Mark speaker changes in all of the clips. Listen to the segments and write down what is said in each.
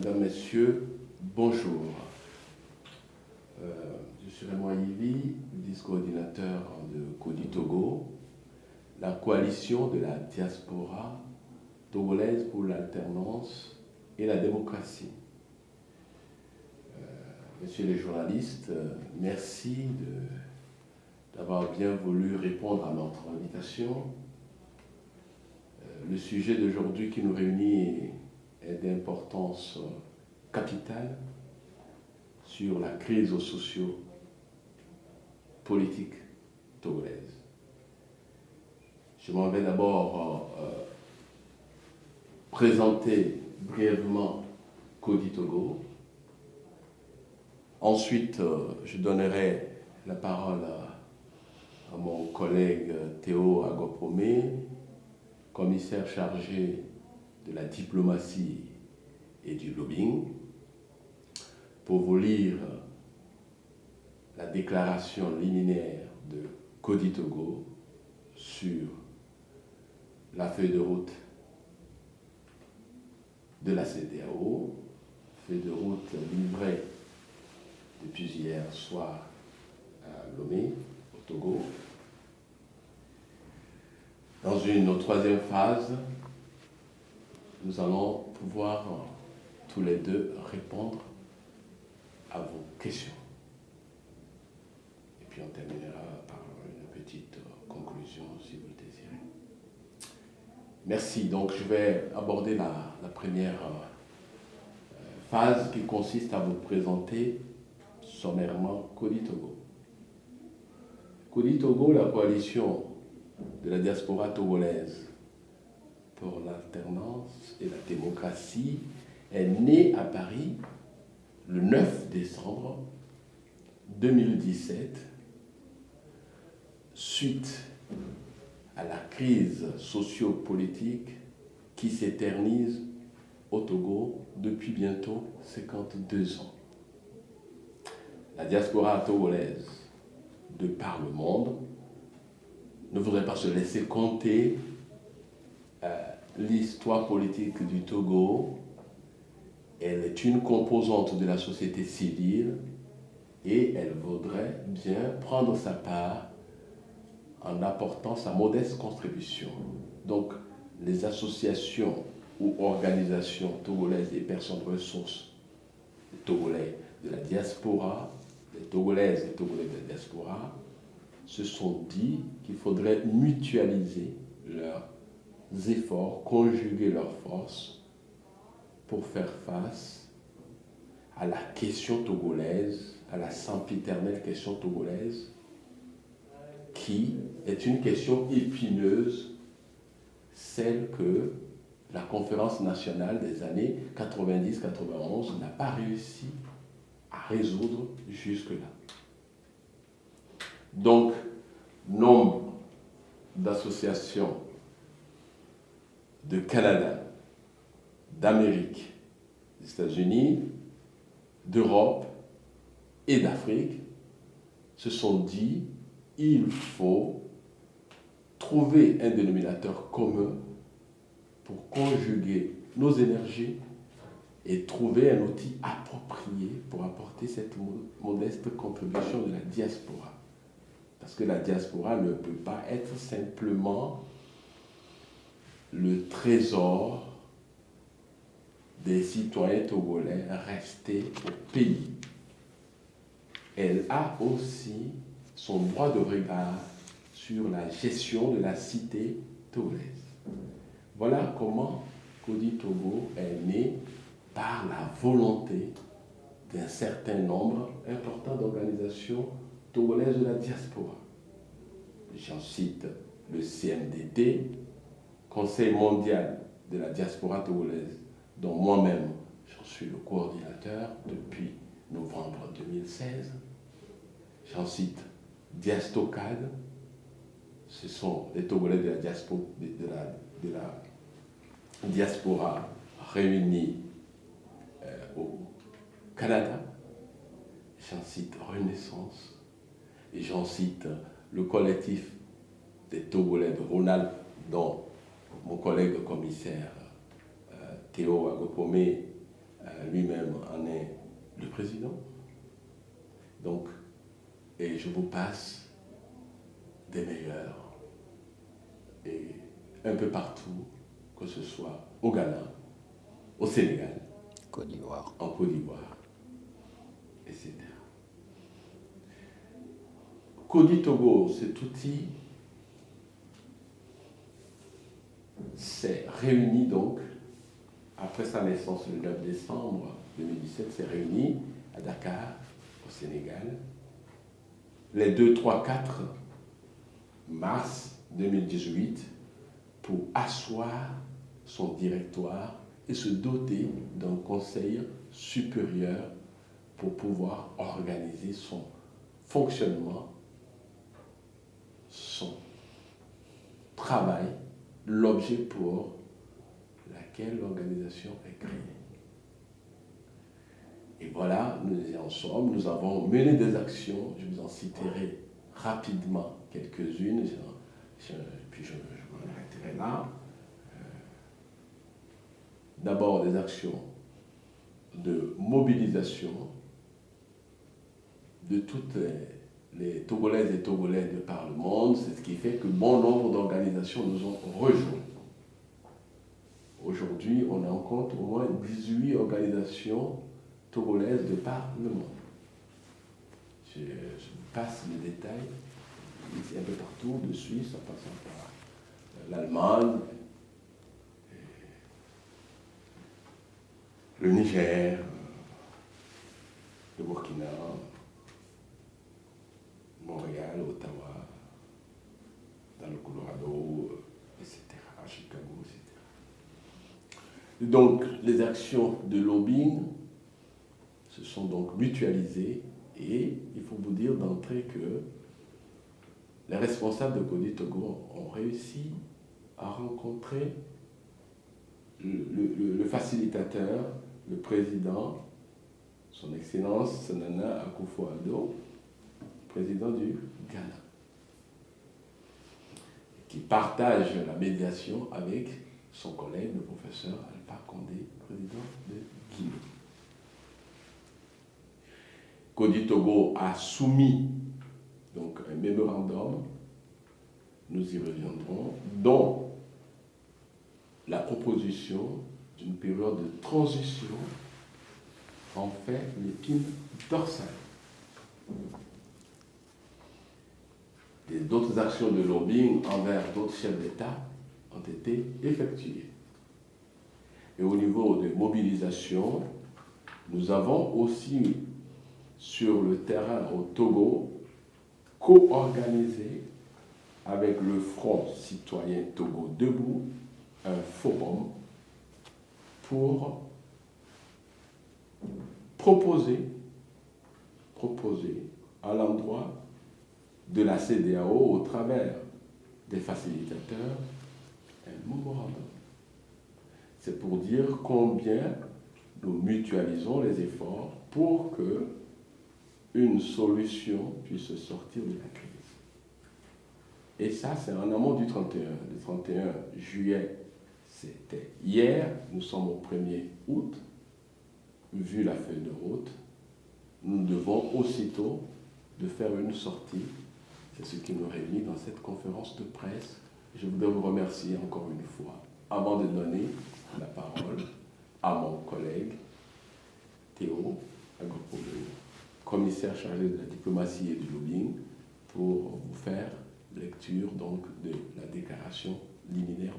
Speaker 1: Mesdames, Messieurs, bonjour. Je suis Raymond Yvi, vice-coordinateur de CODI Togo, la coalition de la diaspora togolaise pour l'alternance et la démocratie. Messieurs les journalistes, merci d'avoir bien voulu répondre à notre invitation. Le sujet d'aujourd'hui qui nous réunit est d'importance capitale sur la crise socio-politique togolaise. Je m'en vais d'abord présenter brièvement CODI Togo. Ensuite, je donnerai la parole à mon collègue Théo Agopomé, commissaire chargé de la diplomatie et du lobbying, pour vous lire la déclaration liminaire de CODI Togo sur la feuille de route de la CEDEAO, feuille de route livrée depuis hier soir à Lomé, au Togo. Dans une troisième phase, nous allons pouvoir tous les deux répondre à vos questions. Et puis on terminera par une petite conclusion si vous le désirez. Merci. Donc je vais aborder la première phase qui consiste à vous présenter sommairement CODI Togo. CODI Togo, la coalition de la diaspora togolaise pour l'alternance et la démocratie, est née à Paris le 9 décembre 2017 suite à la crise socio-politique qui s'éternise au Togo depuis bientôt 52 ans. La diaspora togolaise, de par le monde, ne voudrait pas se laisser compter l'histoire politique du Togo. Elle est une composante de la société civile et elle voudrait bien prendre sa part en apportant sa modeste contribution. Donc, les associations ou organisations togolaises et personnes ressources, les Togolais de la diaspora, les Togolaises et Togolais de la diaspora, se sont dit qu'il faudrait mutualiser leurs efforts, conjuguer leurs forces pour faire face à la question togolaise, à la sempiternelle question togolaise, qui est une question épineuse, celle que la conférence nationale des années 90-91 n'a pas réussi à résoudre jusque-là. Donc, nombre d'associations de Canada, d'Amérique, des États-Unis, d'Europe et d'Afrique se sont dit il faut trouver un dénominateur commun pour conjuguer nos énergies et trouver un outil approprié pour apporter cette modeste contribution de la diaspora. Parce que la diaspora ne peut pas être simplement le trésor des citoyens togolais restés au pays. Elle a aussi son droit de regard sur la gestion de la cité togolaise. Voilà comment CODI Togo est né par la volonté d'un certain nombre important d'organisations togolaises de la diaspora. J'en cite le CMDT, Conseil mondial de la diaspora togolaise, dont moi-même j'en suis le coordinateur depuis novembre 2016. J'en cite Diastocad, ce sont les Togolais de la diaspora réunis au Canada. J'en cite Renaissance et j'en cite le collectif des Togolais de Ronald, dont mon collègue commissaire Théo Agopomé lui-même en est le président. Donc, et je vous passe des meilleurs, et un peu partout, que ce soit au Ghana, au Sénégal,
Speaker 2: Côte d'Ivoire.
Speaker 1: en Côte d'Ivoire, etc. Kodi Togo, cet outil s'est réuni donc, après sa naissance le 9 décembre 2017, s'est réuni à Dakar, au Sénégal, les 2, 3, 4 mars 2018, pour asseoir son directoire et se doter d'un conseil supérieur pour pouvoir organiser son fonctionnement, son travail, l'objet pour lequel l'organisation est créée. Et voilà, nous y en sommes. Nous avons mené des actions, je vous en citerai rapidement quelques-unes, puis je m'en arrêterai là. D'abord, des actions de mobilisation de toutes les Togolaises et Togolais de par le monde. C'est ce qui fait que bon nombre d'organisations nous ont rejoints. Aujourd'hui, on en compte au moins 18 organisations togolaises de par le monde. Je passe les détails, c'est un peu partout, de Suisse, en passant par l'Allemagne, le Niger, le Burkina, Montréal, Ottawa, dans le Colorado, etc., à Chicago, etc. Et donc, les actions de lobbying se sont donc mutualisées et il faut vous dire d'entrée que les responsables de Kodi Togo ont réussi à rencontrer le facilitateur, le président, son Excellence Nana Akufo-Addo, président du Ghana, qui partage la médiation avec son collègue, le professeur Alpha Condé, président de Guinée. Kodi Togo a soumis donc un mémorandum, nous y reviendrons, dont la proposition d'une période de transition en fait l'épine dorsale. D'autres actions de lobbying envers d'autres chefs d'État ont été effectuées. Et au niveau de mobilisation, nous avons aussi sur le terrain au Togo co-organisé avec le Front citoyen Togo Debout un forum pour proposer à l'endroit de la CEDEAO au travers des facilitateurs un mémorandum. C'est pour dire combien nous mutualisons les efforts pour que une solution puisse sortir de la crise. Et ça, c'est en amont du 31. Le 31 juillet, c'était hier, nous sommes au 1er août. Vu la feuille de route, nous devons aussitôt de faire une sortie. C'est ce qui nous réunit dans cette conférence de presse. Je voudrais vous remercier encore une fois, avant de donner la parole à mon collègue Théo Agropoulou, commissaire chargé de la diplomatie et du lobbying, pour vous faire lecture donc de la déclaration liminaire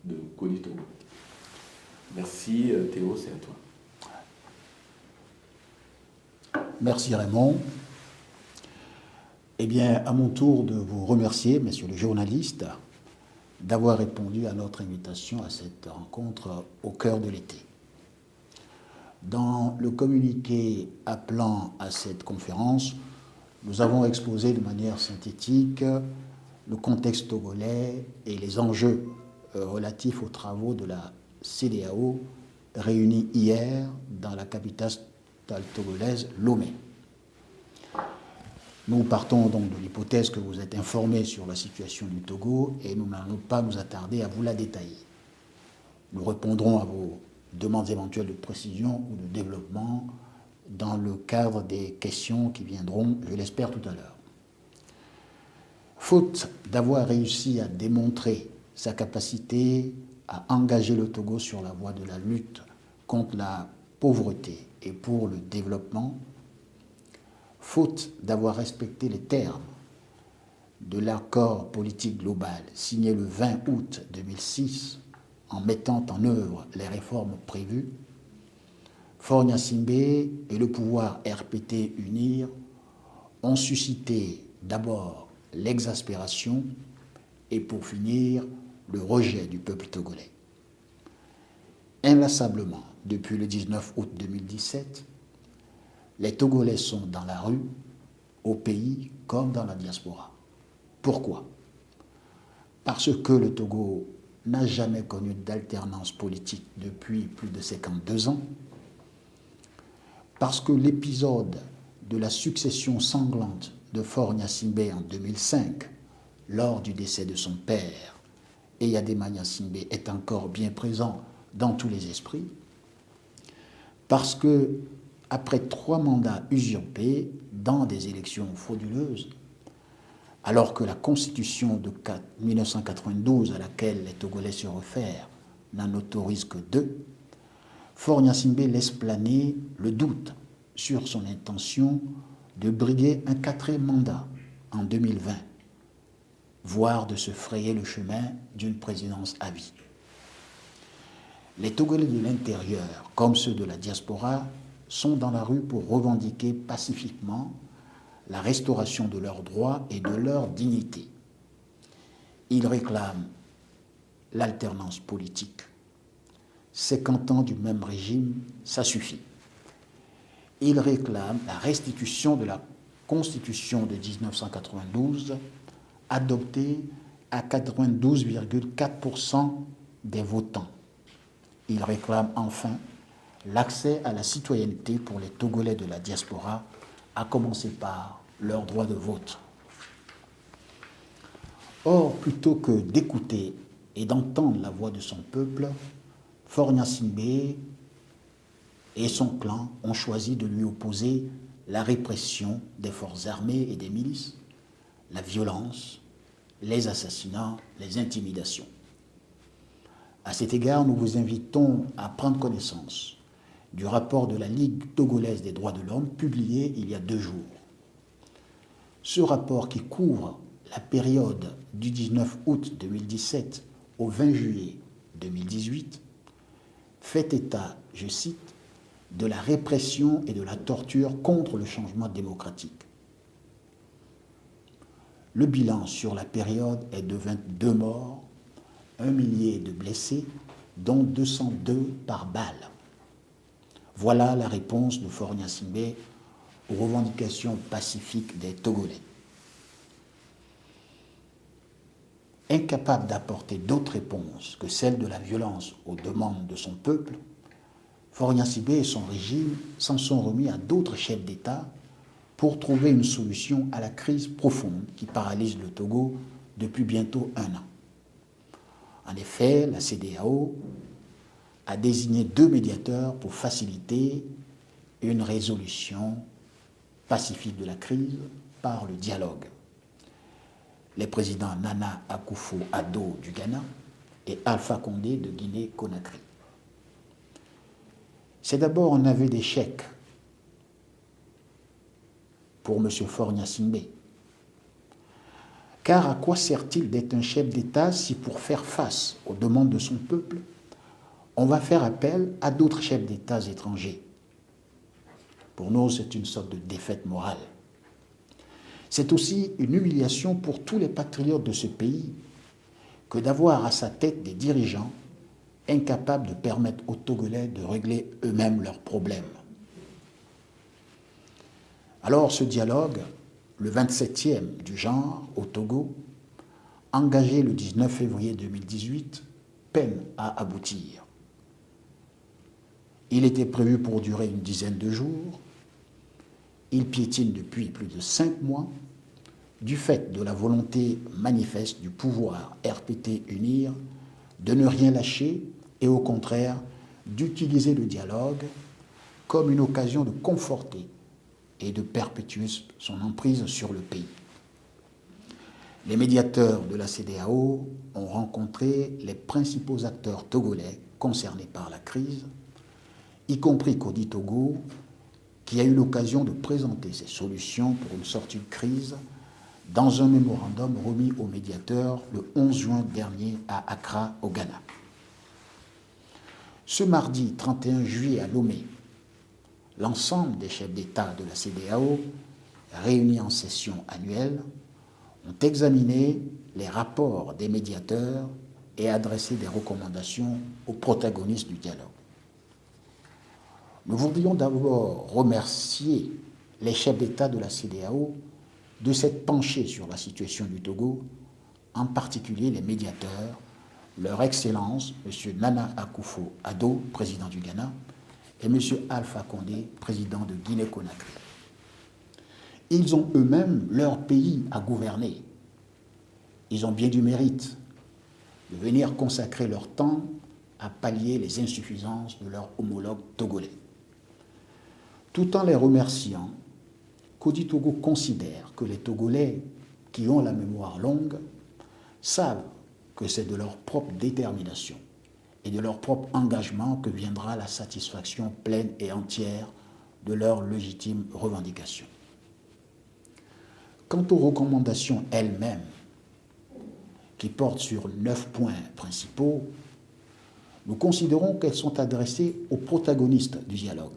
Speaker 1: de Kodi Togo. Merci Théo, c'est à toi.
Speaker 2: Merci Raymond. Eh bien, à mon tour de vous remercier, messieurs les journalistes, d'avoir répondu à notre invitation à cette rencontre au cœur de l'été. Dans le communiqué appelant à cette conférence, nous avons exposé de manière synthétique le contexte togolais et les enjeux relatifs aux travaux de la CEDEAO réunis hier dans la capitale togolaise, Lomé. Nous partons donc de l'hypothèse que vous êtes informés sur la situation du Togo et nous n'allons pas nous attarder à vous la détailler. Nous répondrons à vos demandes éventuelles de précision ou de développement dans le cadre des questions qui viendront, je l'espère, tout à l'heure. Faute d'avoir réussi à démontrer sa capacité à engager le Togo sur la voie de la lutte contre la pauvreté et pour le développement, faute d'avoir respecté les termes de l'accord politique global signé le 20 août 2006 en mettant en œuvre les réformes prévues, Faure Gnassingbé et le pouvoir RPT UNIR ont suscité d'abord l'exaspération et pour finir le rejet du peuple togolais. Inlassablement, depuis le 19 août 2017, les Togolais sont dans la rue, au pays comme dans la diaspora. Pourquoi? Parce que le Togo n'a jamais connu d'alternance politique depuis plus de 52 ans, parce que l'épisode de la succession sanglante de Faure Gnassingbé en 2005, lors du décès de son père, et Yadema Gnassingbé est encore bien présent dans tous les esprits, parce que, après 3 mandats usurpés dans des élections frauduleuses, alors que la Constitution de 1992 à laquelle les Togolais se réfèrent n'en autorise que 2, Faure Gnassingbé laisse planer le doute sur son intention de briguer un 4e mandat en 2020, voire de se frayer le chemin d'une présidence à vie. Les Togolais de l'intérieur, comme ceux de la diaspora, sont dans la rue pour revendiquer pacifiquement la restauration de leurs droits et de leur dignité. Ils réclament l'alternance politique. 50 ans du même régime, ça suffit. Ils réclament la restitution de la Constitution de 1992, adoptée à 92,4% des votants. Ils réclament enfin l'accès à la citoyenneté pour les Togolais de la diaspora, à commencer par leur droit de vote. Or, plutôt que d'écouter et d'entendre la voix de son peuple, Faure Gnassingbé et son clan ont choisi de lui opposer la répression des forces armées et des milices, la violence, les assassinats, les intimidations. À cet égard, nous vous invitons à prendre connaissance du rapport de la Ligue togolaise des droits de l'homme publié il y a 2 jours. Ce rapport, qui couvre la période du 19 août 2017 au 20 juillet 2018, fait état, je cite, de la répression et de la torture contre le changement démocratique. Le bilan sur la période est de 22 morts, 1 millier de blessés, dont 202 par balle. Voilà la réponse de Faure Gnassingbé aux revendications pacifiques des Togolais. Incapable d'apporter d'autres réponses que celles de la violence aux demandes de son peuple, Faure Gnassingbé et son régime s'en sont remis à d'autres chefs d'État pour trouver une solution à la crise profonde qui paralyse le Togo depuis bientôt 1 an. En effet, la CEDEAO a désigné 2 médiateurs pour faciliter une résolution pacifique de la crise par le dialogue. Les présidents Nana Akufo-Addo du Ghana et Alpha Condé de Guinée-Conakry. C'est d'abord un aveu d'échec pour M. Faure Gnassingbé. Car à quoi sert-il d'être un chef d'État si pour faire face aux demandes de son peuple, on va faire appel à d'autres chefs d'État étrangers? Pour nous, c'est une sorte de défaite morale. C'est aussi une humiliation pour tous les patriotes de ce pays que d'avoir à sa tête des dirigeants incapables de permettre aux Togolais de régler eux-mêmes leurs problèmes. Alors ce dialogue, le 27e du genre au Togo, engagé le 19 février 2018, peine à aboutir. Il était prévu pour durer une dizaine de jours. Il piétine depuis plus de 5 mois du fait de la volonté manifeste du pouvoir RPT UNIR de ne rien lâcher et au contraire d'utiliser le dialogue comme une occasion de conforter et de perpétuer son emprise sur le pays. Les médiateurs de la CEDEAO ont rencontré les principaux acteurs togolais concernés par la crise, y compris Kodi Togo, qui a eu l'occasion de présenter ses solutions pour une sortie de crise dans un mémorandum remis aux médiateurs le 11 juin dernier à Accra, au Ghana. Ce mardi 31 juillet à Lomé, l'ensemble des chefs d'État de la CEDEAO, réunis en session annuelle, ont examiné les rapports des médiateurs et adressé des recommandations aux protagonistes du dialogue. Nous voudrions d'abord remercier les chefs d'État de la CEDEAO de s'être penchés sur la situation du Togo, en particulier les médiateurs, leur Excellence, M. Nana Akufo-Addo, président du Ghana, et M. Alpha Condé, président de Guinée-Conakry. Ils ont eux-mêmes leur pays à gouverner. Ils ont bien du mérite de venir consacrer leur temps à pallier les insuffisances de leurs homologues togolais. Tout en les remerciant, Kodi Togo considère que les Togolais qui ont la mémoire longue savent que c'est de leur propre détermination et de leur propre engagement que viendra la satisfaction pleine et entière de leurs légitimes revendications. Quant aux recommandations elles-mêmes, qui portent sur 9 points principaux, nous considérons qu'elles sont adressées aux protagonistes du dialogue.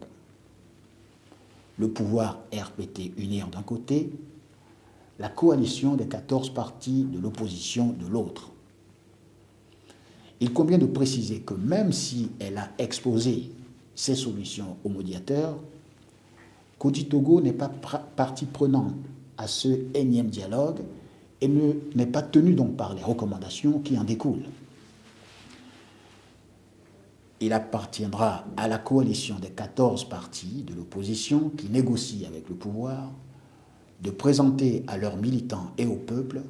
Speaker 2: Le pouvoir RPT unir d'un côté, la coalition des 14 partis de l'opposition de l'autre. Il convient de préciser que même si elle a exposé ses solutions aux médiateurs, Kodi Togo n'est pas partie prenante à ce énième dialogue et n'est pas tenu donc par les recommandations qui en découlent. Il appartiendra à la coalition des 14 partis de l'opposition qui négocient avec le pouvoir de présenter à leurs militants et au peuple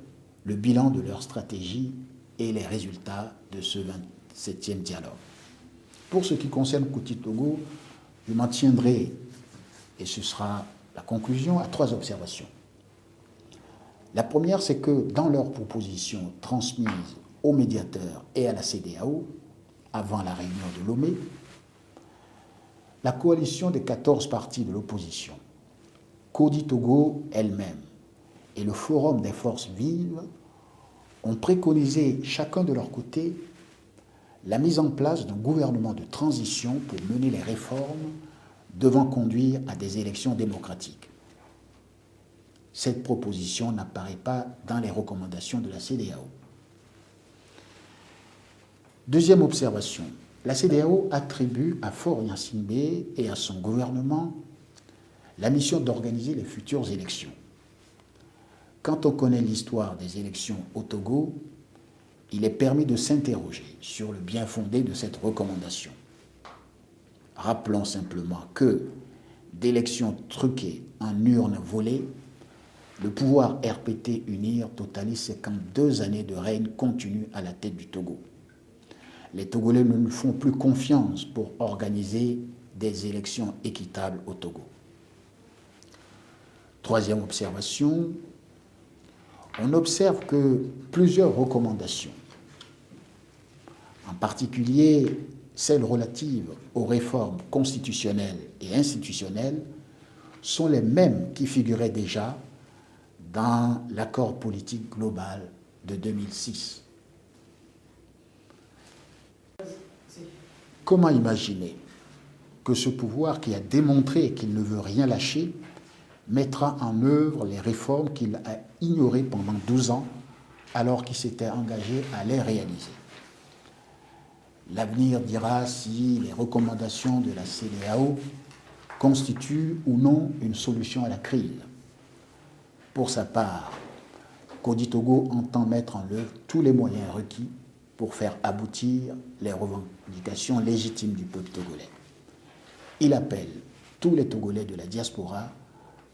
Speaker 2: le bilan de leur stratégie et les résultats de ce 27e dialogue. Pour ce qui concerne Kodi Togo, je m'en tiendrai, et ce sera la conclusion, à 3 observations. La première, c'est que dans leurs propositions transmises aux médiateurs et à la CEDEAO, avant la réunion de Lomé, la coalition des 14 partis de l'opposition, Kodi Togo elle-même et le Forum des forces vives ont préconisé chacun de leur côté la mise en place d'un gouvernement de transition pour mener les réformes devant conduire à des élections démocratiques. Cette proposition n'apparaît pas dans les recommandations de la CEDEAO. Deuxième observation, la CEDEAO attribue à Faure Gnassingbé et à son gouvernement la mission d'organiser les futures élections. Quand on connaît l'histoire des élections au Togo, il est permis de s'interroger sur le bien fondé de cette recommandation. Rappelons simplement que d'élections truquées en urnes volées, le pouvoir RPT unir totalise 52 années de règne continu à la tête du Togo. Les Togolais ne nous font plus confiance pour organiser des élections équitables au Togo. Troisième observation, on observe que plusieurs recommandations, en particulier celles relatives aux réformes constitutionnelles et institutionnelles, sont les mêmes qui figuraient déjà dans l'accord politique global de 2006. Comment imaginer que ce pouvoir qui a démontré qu'il ne veut rien lâcher mettra en œuvre les réformes qu'il a ignorées pendant 12 ans alors qu'il s'était engagé à les réaliser? L'avenir dira si les recommandations de la CEDEAO constituent ou non une solution à la crise. Pour sa part, Kodi Togo entend mettre en œuvre tous les moyens requis pour faire aboutir les revendications légitimes du peuple togolais. Il appelle tous les Togolais de la diaspora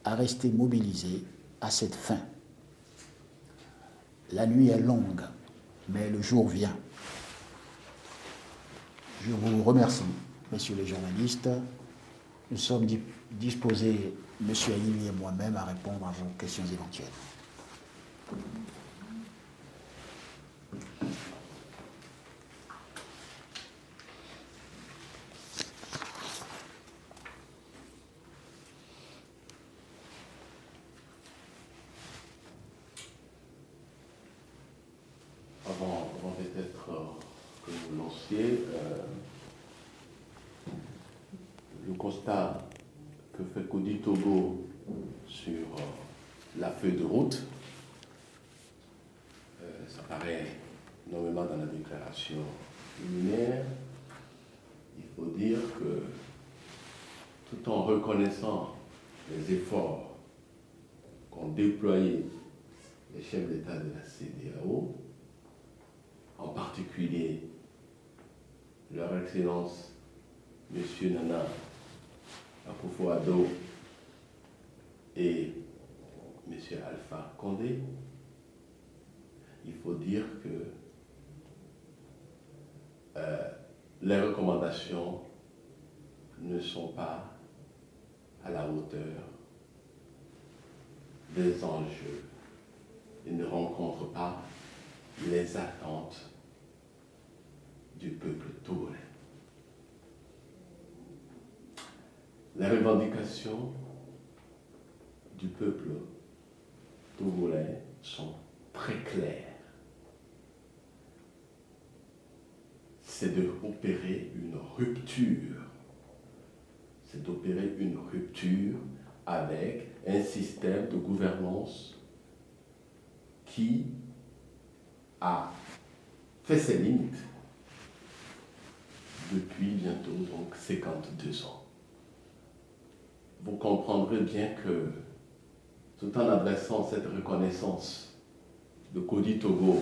Speaker 2: à rester mobilisés à cette fin. La nuit est longue, mais le jour vient. Je vous remercie messieurs les journalistes, nous sommes disposés, monsieur Aïmi et moi-même, à répondre à vos questions éventuelles.
Speaker 1: Avant peut-être que vous lanciez, le constat que fait Kody Togo sur la feuille de route, ça paraît nommément dans la déclaration liminaire. Il faut dire que tout en reconnaissant les efforts qu'ont déployés les chefs d'État de la CEDEAO, en particulier leur Excellence M. Nana Akufo-Addo et M. Alpha Condé, il faut dire que les recommandations ne sont pas à la hauteur des enjeux et ne rencontrent pas les attentes du peuple togolais. Les revendications du peuple togolais sont très claires. C'est d'opérer une rupture. C'est d'opérer une rupture avec un système de gouvernance qui a fait ses limites depuis bientôt donc 52 ans. Vous comprendrez bien que tout en adressant cette reconnaissance de Kody Togo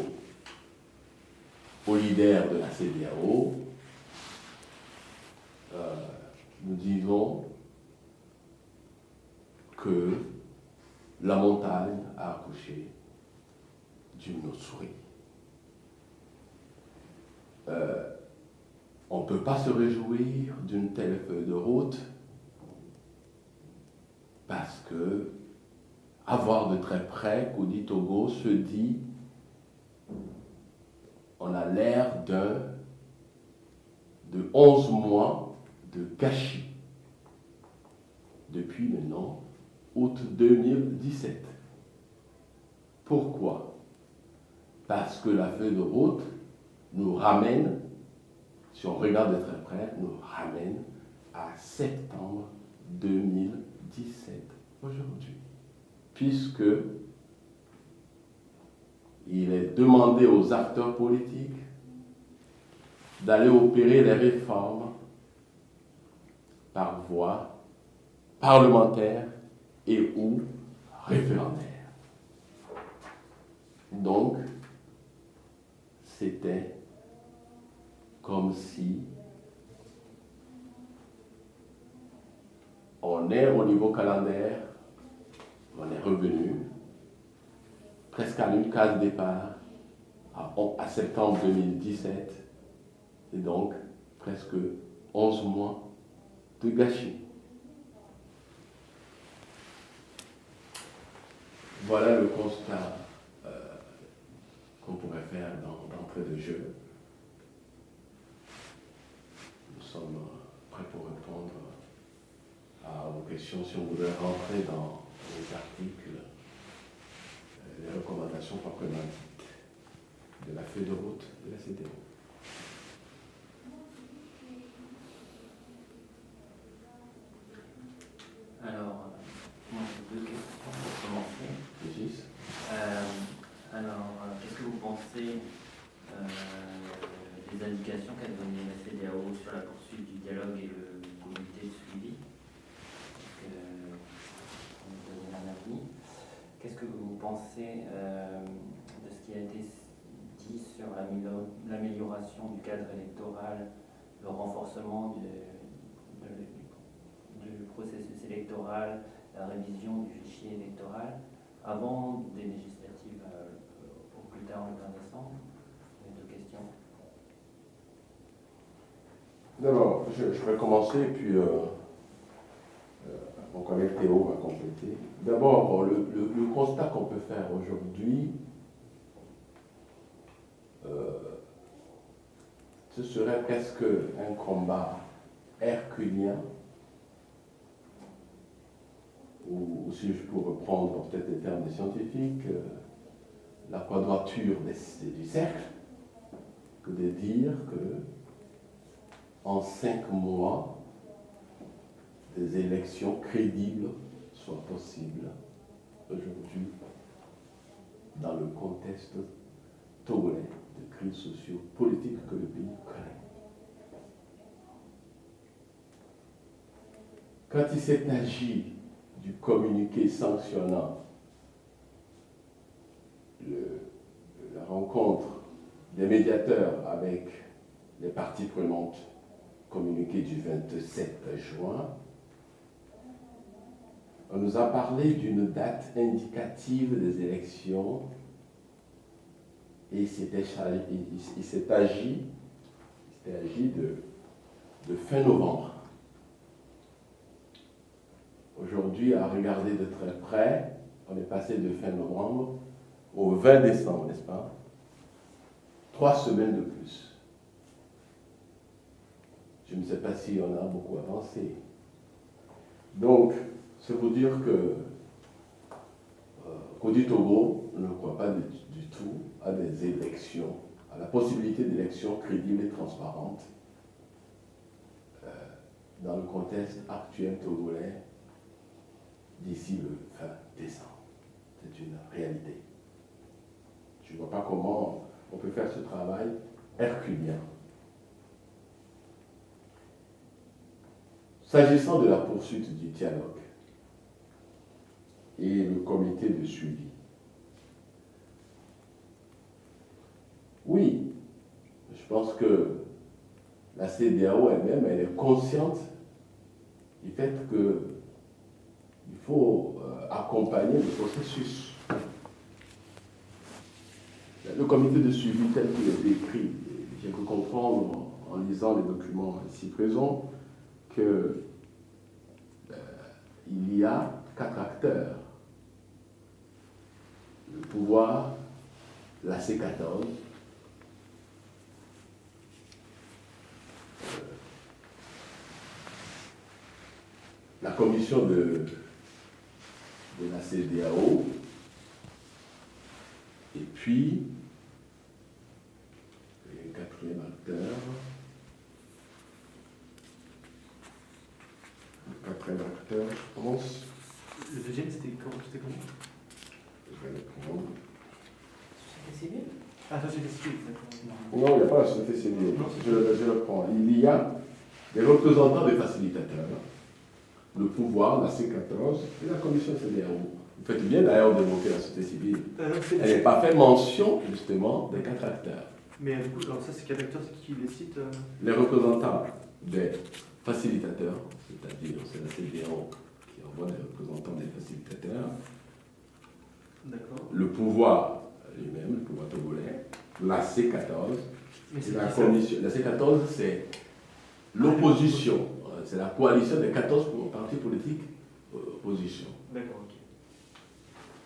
Speaker 1: au leader de la CEDEAO, nous disons que la montagne a accouché d'une souris. On ne peut pas se réjouir d'une telle feuille de route parce que, à voir de très près, Kody Togo se dit, on a l'air de 11 mois de gâchis depuis maintenant août 2017. Pourquoi? Parce que la feuille de route nous ramène, si on regarde de très près, nous ramène à septembre 2017 aujourd'hui. Puisque il est demandé aux acteurs politiques d'aller opérer les réformes par voie parlementaire et ou référendaire. Donc, c'était comme si on est au niveau calendaire, on est revenu presque à une case départ à septembre 2017 et donc presque 11 mois de gâchis. Voilà le constat qu'on pourrait faire d'entrée de jeu. Nous sommes prêts pour répondre à vos questions si on voudrait rentrer dans les articles, les recommandations proprement dites de la feuille de route de la CEDEAO.
Speaker 3: Alors, moi j'ai deux questions pour commencer.
Speaker 1: Régis.
Speaker 3: Qu'est-ce que vous pensez des indications qu'a donné la CEDEAO sur la poursuite du dialogue et le comité de suivi? Qu'est-ce que vous pensez de ce qui a été dit sur l'amélioration du cadre électoral, le renforcement du processus électoral, la révision du fichier électoral avant des législatives au plus tard le 20 décembre? Les deux questions.
Speaker 1: D'abord, je vais commencer, puis mon collègue Théo va compléter. D'abord, le constat qu'on peut faire aujourd'hui, ce serait presque un combat herculien, ou si je peux reprendre peut-être les termes des scientifiques, la quadrature du cercle, que de dire que en 5 mois, des élections crédibles soient possibles aujourd'hui dans le contexte togolais de crise socio-politique que le pays connaît. Quand il s'est agi du communiqué sanctionnant la rencontre des médiateurs avec les parties prenantes, communiqué du 27 juin, on nous a parlé d'une date indicative des élections et il s'est agi de fin novembre. Aujourd'hui, à regarder de très près, on est passé de fin novembre au 20 décembre, n'est-ce pas? 3 semaines de plus. Je ne sais pas si on a beaucoup avancé. Donc, c'est pour dire que Kodi Togo ne croit pas du tout à des élections, à la possibilité d'élections crédibles et transparentes dans le contexte actuel togolais d'ici le 20 décembre. C'est une réalité. Je ne vois pas comment on peut faire ce travail herculien. S'agissant de la poursuite du dialogue et le comité de suivi, oui, je pense que la CEDEAO elle-même, elle est consciente du fait qu'il faut accompagner le processus. Le comité de suivi tel qu'il est décrit, j'ai pu comprendre en lisant les documents ici présents, qu'il y a 4 acteurs. Le pouvoir, la C14, la commission de la CEDEAO, et puis le 4e acteur. Le 4e acteur, je pense.
Speaker 4: Le deuxième, c'était comment?
Speaker 1: Je vais le prendre.
Speaker 4: Société civile? Ah, société civile, d'accord.
Speaker 1: Non, il n'y a pas la société civile. Je le prends. Il y a des représentants des facilitateurs, le pouvoir, la C14 et la commission CEDEAO. Vous faites bien d'ailleurs d'évoquer la société civile. Elle n'est pas fait mention, justement, des 4 acteurs.
Speaker 4: Mais du coup, alors ça, c'est 4 acteurs, c'est qui les cite
Speaker 1: Les représentants des facilitateurs, c'est-à-dire c'est la CEDEAO qui envoie les représentants des facilitateurs.
Speaker 4: D'accord.
Speaker 1: Le pouvoir lui-même, le pouvoir togolais, la C14,
Speaker 4: Mais
Speaker 1: et la commission. La C14, c'est l'opposition, c'est la coalition des 14 partis politiques opposition.
Speaker 4: D'accord, ok.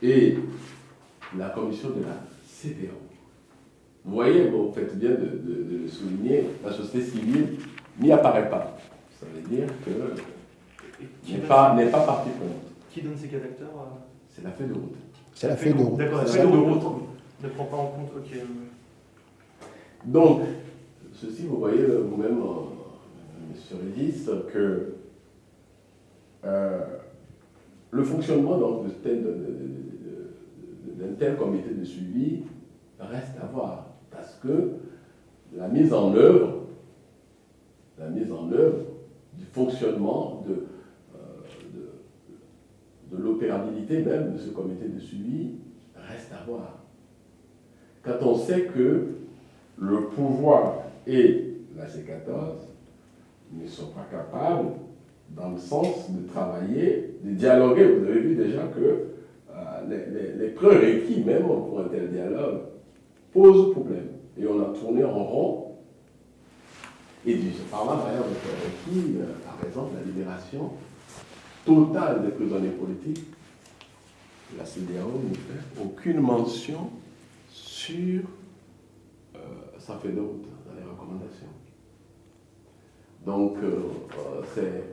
Speaker 1: Et la commission de la CEDEAO. Vous voyez, vous faites bien de le souligner, la société civile n'y apparaît pas. Ça veut dire que n'est pas partie prenante.
Speaker 4: Qui donne ces 4 acteurs
Speaker 1: C'est la feuille de route.
Speaker 2: C'est la feuille de route.
Speaker 4: D'accord, la
Speaker 1: C'est
Speaker 4: feuille
Speaker 1: la
Speaker 4: de
Speaker 1: feuille de
Speaker 4: route ne prend pas en compte, ok.
Speaker 1: Donc, ceci, vous voyez vous-même, M. Régis, que le fonctionnement d'un tel comité de suivi reste à voir, parce que la mise en œuvre du fonctionnement, de l'opérabilité même de ce comité de suivi reste à voir. Quand on sait que le pouvoir et la C14 ne sont pas capables, dans le sens de travailler, de dialoguer. Vous avez vu déjà que les prérequis même pour un tel dialogue posent problème. Et on a tourné en rond. Et je parle d'ailleurs de qui, par exemple, la libération totale des prisonniers politiques, la CEDEAO ne fait aucune mention sur sa feuille de route dans les recommandations. Donc, c'est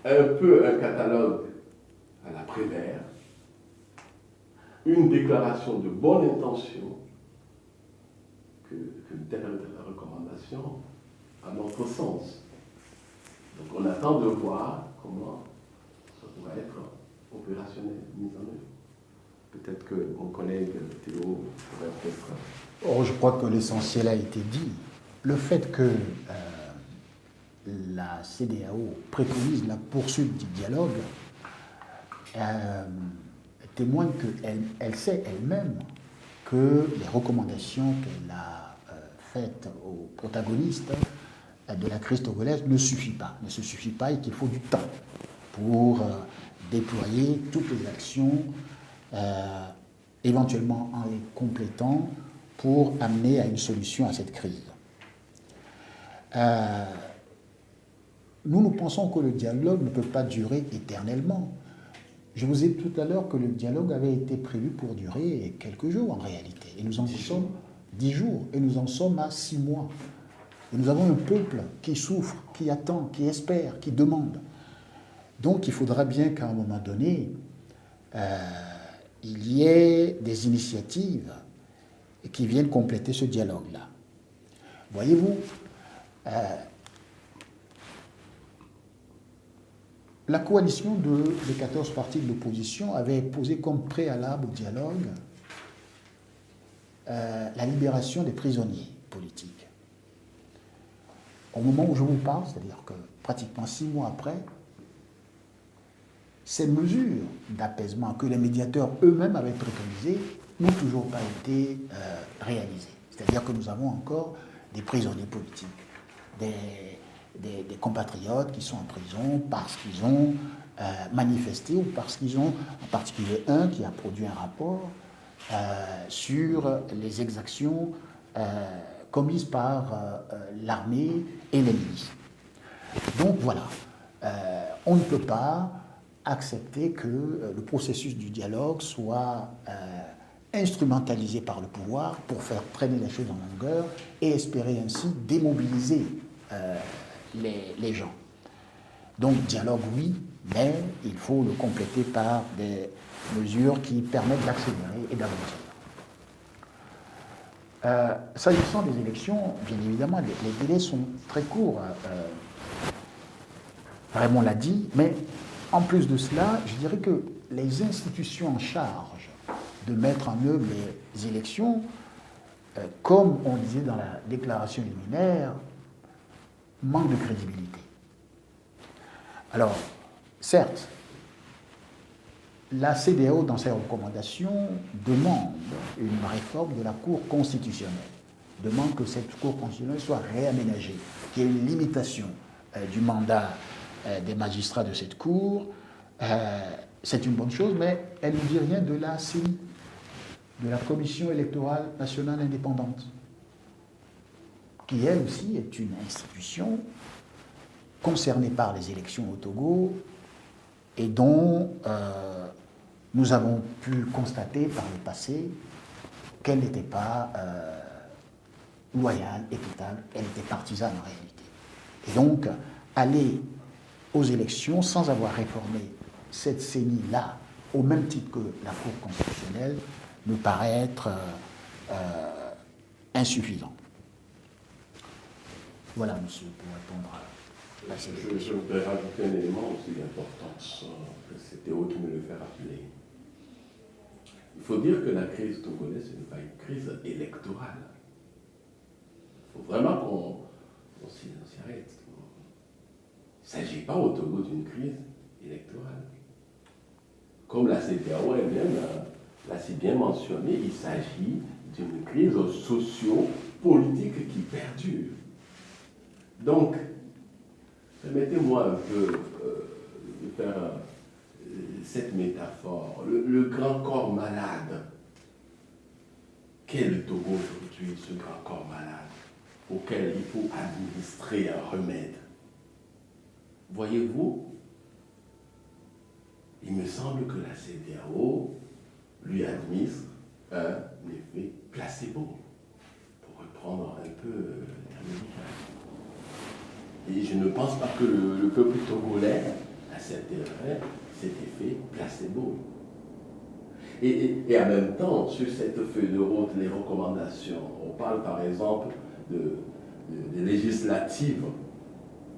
Speaker 1: un peu un catalogue à la Prévert, une déclaration de bonne intention qu'une telle recommandation à notre sens. Donc, on attend de voir comment ça pourrait être opérationnel, mis en œuvre. Peut-être que mon collègue Théo pourrait peut-être...
Speaker 2: Oh, je crois que l'essentiel a été dit. Le fait que la CEDEAO préconise la poursuite du dialogue témoigne qu'elle sait elle-même que les recommandations qu'elle a faites aux protagonistes de la crise togolaise ne suffit pas et qu'il faut du temps pour déployer toutes les actions, éventuellement en les complétant pour amener à une solution à cette crise. Nous pensons que le dialogue ne peut pas durer éternellement. Je vous ai dit tout à l'heure que le dialogue avait été prévu pour durer quelques jours en réalité. Et nous en sommes 10 jours. Et nous en sommes à 6 mois. Et nous avons un peuple qui souffre, qui attend, qui espère, qui demande. Donc il faudra bien qu'à un moment donné, il y ait des initiatives qui viennent compléter ce dialogue-là. Voyez-vous, la coalition des 14 partis de l'opposition avait posé comme préalable au dialogue la libération des prisonniers politiques. Au moment où je vous parle, c'est-à-dire que pratiquement 6 mois après, ces mesures d'apaisement que les médiateurs eux-mêmes avaient préconisées n'ont toujours pas été réalisées. C'est-à-dire que nous avons encore des prisonniers politiques, des compatriotes qui sont en prison parce qu'ils ont manifesté ou parce qu'ils ont, en particulier un qui a produit un rapport sur les exactions commises par l'armée et les milices. Donc voilà, on ne peut pas accepter que le processus du dialogue soit instrumentalisé par le pouvoir pour faire traîner les choses en longueur et espérer ainsi démobiliser les gens. Donc dialogue oui, mais il faut le compléter par des mesures qui permettent d'accélérer et d'avancer. S'agissant des élections, bien évidemment, les délais sont très courts. Raymond l'a dit, mais en plus de cela, je dirais que les institutions en charge de mettre en œuvre les élections, comme on disait dans la déclaration liminaire, manquent de crédibilité. Alors, certes, la CEDEAO, dans ses recommandations, demande une réforme de la Cour constitutionnelle, demande que cette Cour constitutionnelle soit réaménagée, qu'il y ait une limitation du mandat des magistrats de cette Cour. C'est une bonne chose, mais elle ne dit rien de la CENI, de la Commission électorale nationale indépendante, qui elle aussi est une institution concernée par les élections au Togo et dont nous avons pu constater par le passé qu'elle n'était pas loyale, équitable, elle était partisane en réalité. Et donc, aller aux élections sans avoir réformé cette CENI-là, au même titre que la Cour constitutionnelle, me paraît être insuffisant. Voilà, monsieur, pour répondre à la question.
Speaker 1: Je voudrais rajouter un élément aussi d'importance, que c'était Théo qui me le fait rappeler. Il faut dire que la crise togolaise, ce n'est pas une crise électorale. Il faut vraiment qu'on s'y arrête. Il ne s'agit pas au Togo d'une crise électorale. Comme la CEDEAO elle-même l'a si bien mentionné, il s'agit d'une crise socio-politique qui perdure. Donc, permettez-moi un peu de faire cette métaphore. Le grand corps malade. Qu'est le Togo aujourd'hui, ce grand corps malade? auquel il faut administrer un remède. Voyez-vous, il me semble que la CEDEAO lui administre un effet placebo, pour reprendre un peu le terme médical. Et je ne pense pas que le peuple togolais a cet effet placebo. Et en même temps, sur cette feuille de route, les recommandations, on parle par exemple de législatives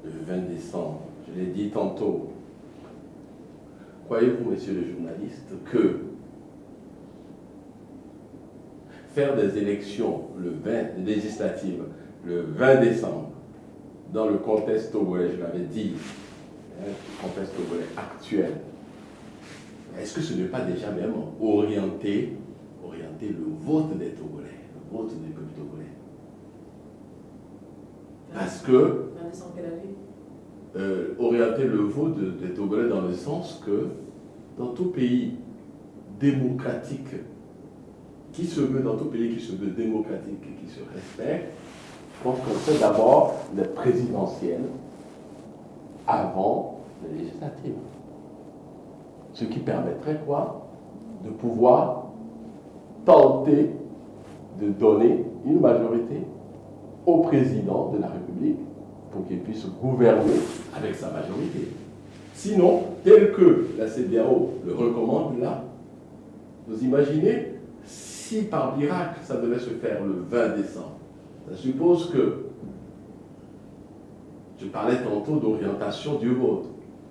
Speaker 1: le 20 décembre. Je l'ai dit tantôt. Croyez-vous, messieurs les journalistes, que faire des élections législatives le 20 décembre, dans le contexte togolais, je l'avais dit, le contexte togolais actuel, est-ce que ce n'est pas déjà même orienter le vote des Togolais, le vote du peuple togolais? Parce que orienter le vote des Togolais dans le sens que dans tout pays démocratique qui se veut démocratique et qui se respecte, je pense qu'on fait d'abord les présidentielles avant les législatives. Ce qui permettrait quoi? De pouvoir tenter de donner une majorité au président de la République pour qu'il puisse gouverner avec sa majorité. Sinon, tel que la CEDEAO le recommande là, vous imaginez, si par miracle ça devait se faire le 20 décembre, ça suppose que, je parlais tantôt d'orientation du vote.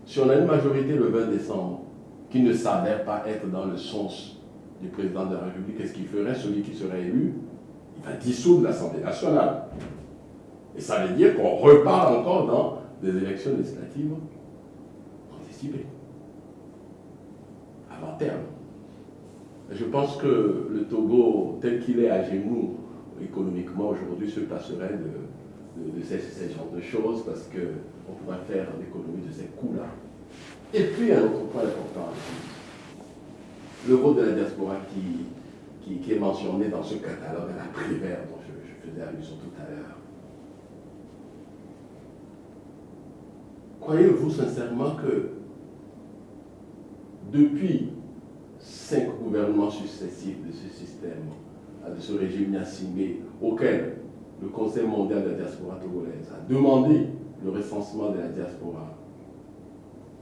Speaker 1: Si on a une majorité le 20 décembre qui ne s'avère pas être dans le sens du président de la République, qu'est-ce qu'il ferait? Celui qui serait élu, il va dissoudre l'Assemblée nationale. Et ça veut dire qu'on repart encore dans des élections législatives anticipées, avant terme. Et je pense que le Togo, tel qu'il est à genoux économiquement aujourd'hui, se passerait de ces genres de choses parce qu'on pourrait faire l'économie de ces coûts-là. Et puis un autre point important, le rôle de la diaspora qui est mentionné dans ce catalogue à la Prévert dont je faisais allusion tout à l'heure. Croyez-vous sincèrement que depuis 5 gouvernements successifs de ce système, de ce régime Gnassingbé, auquel le Conseil mondial de la diaspora togolaise a demandé le recensement de la diaspora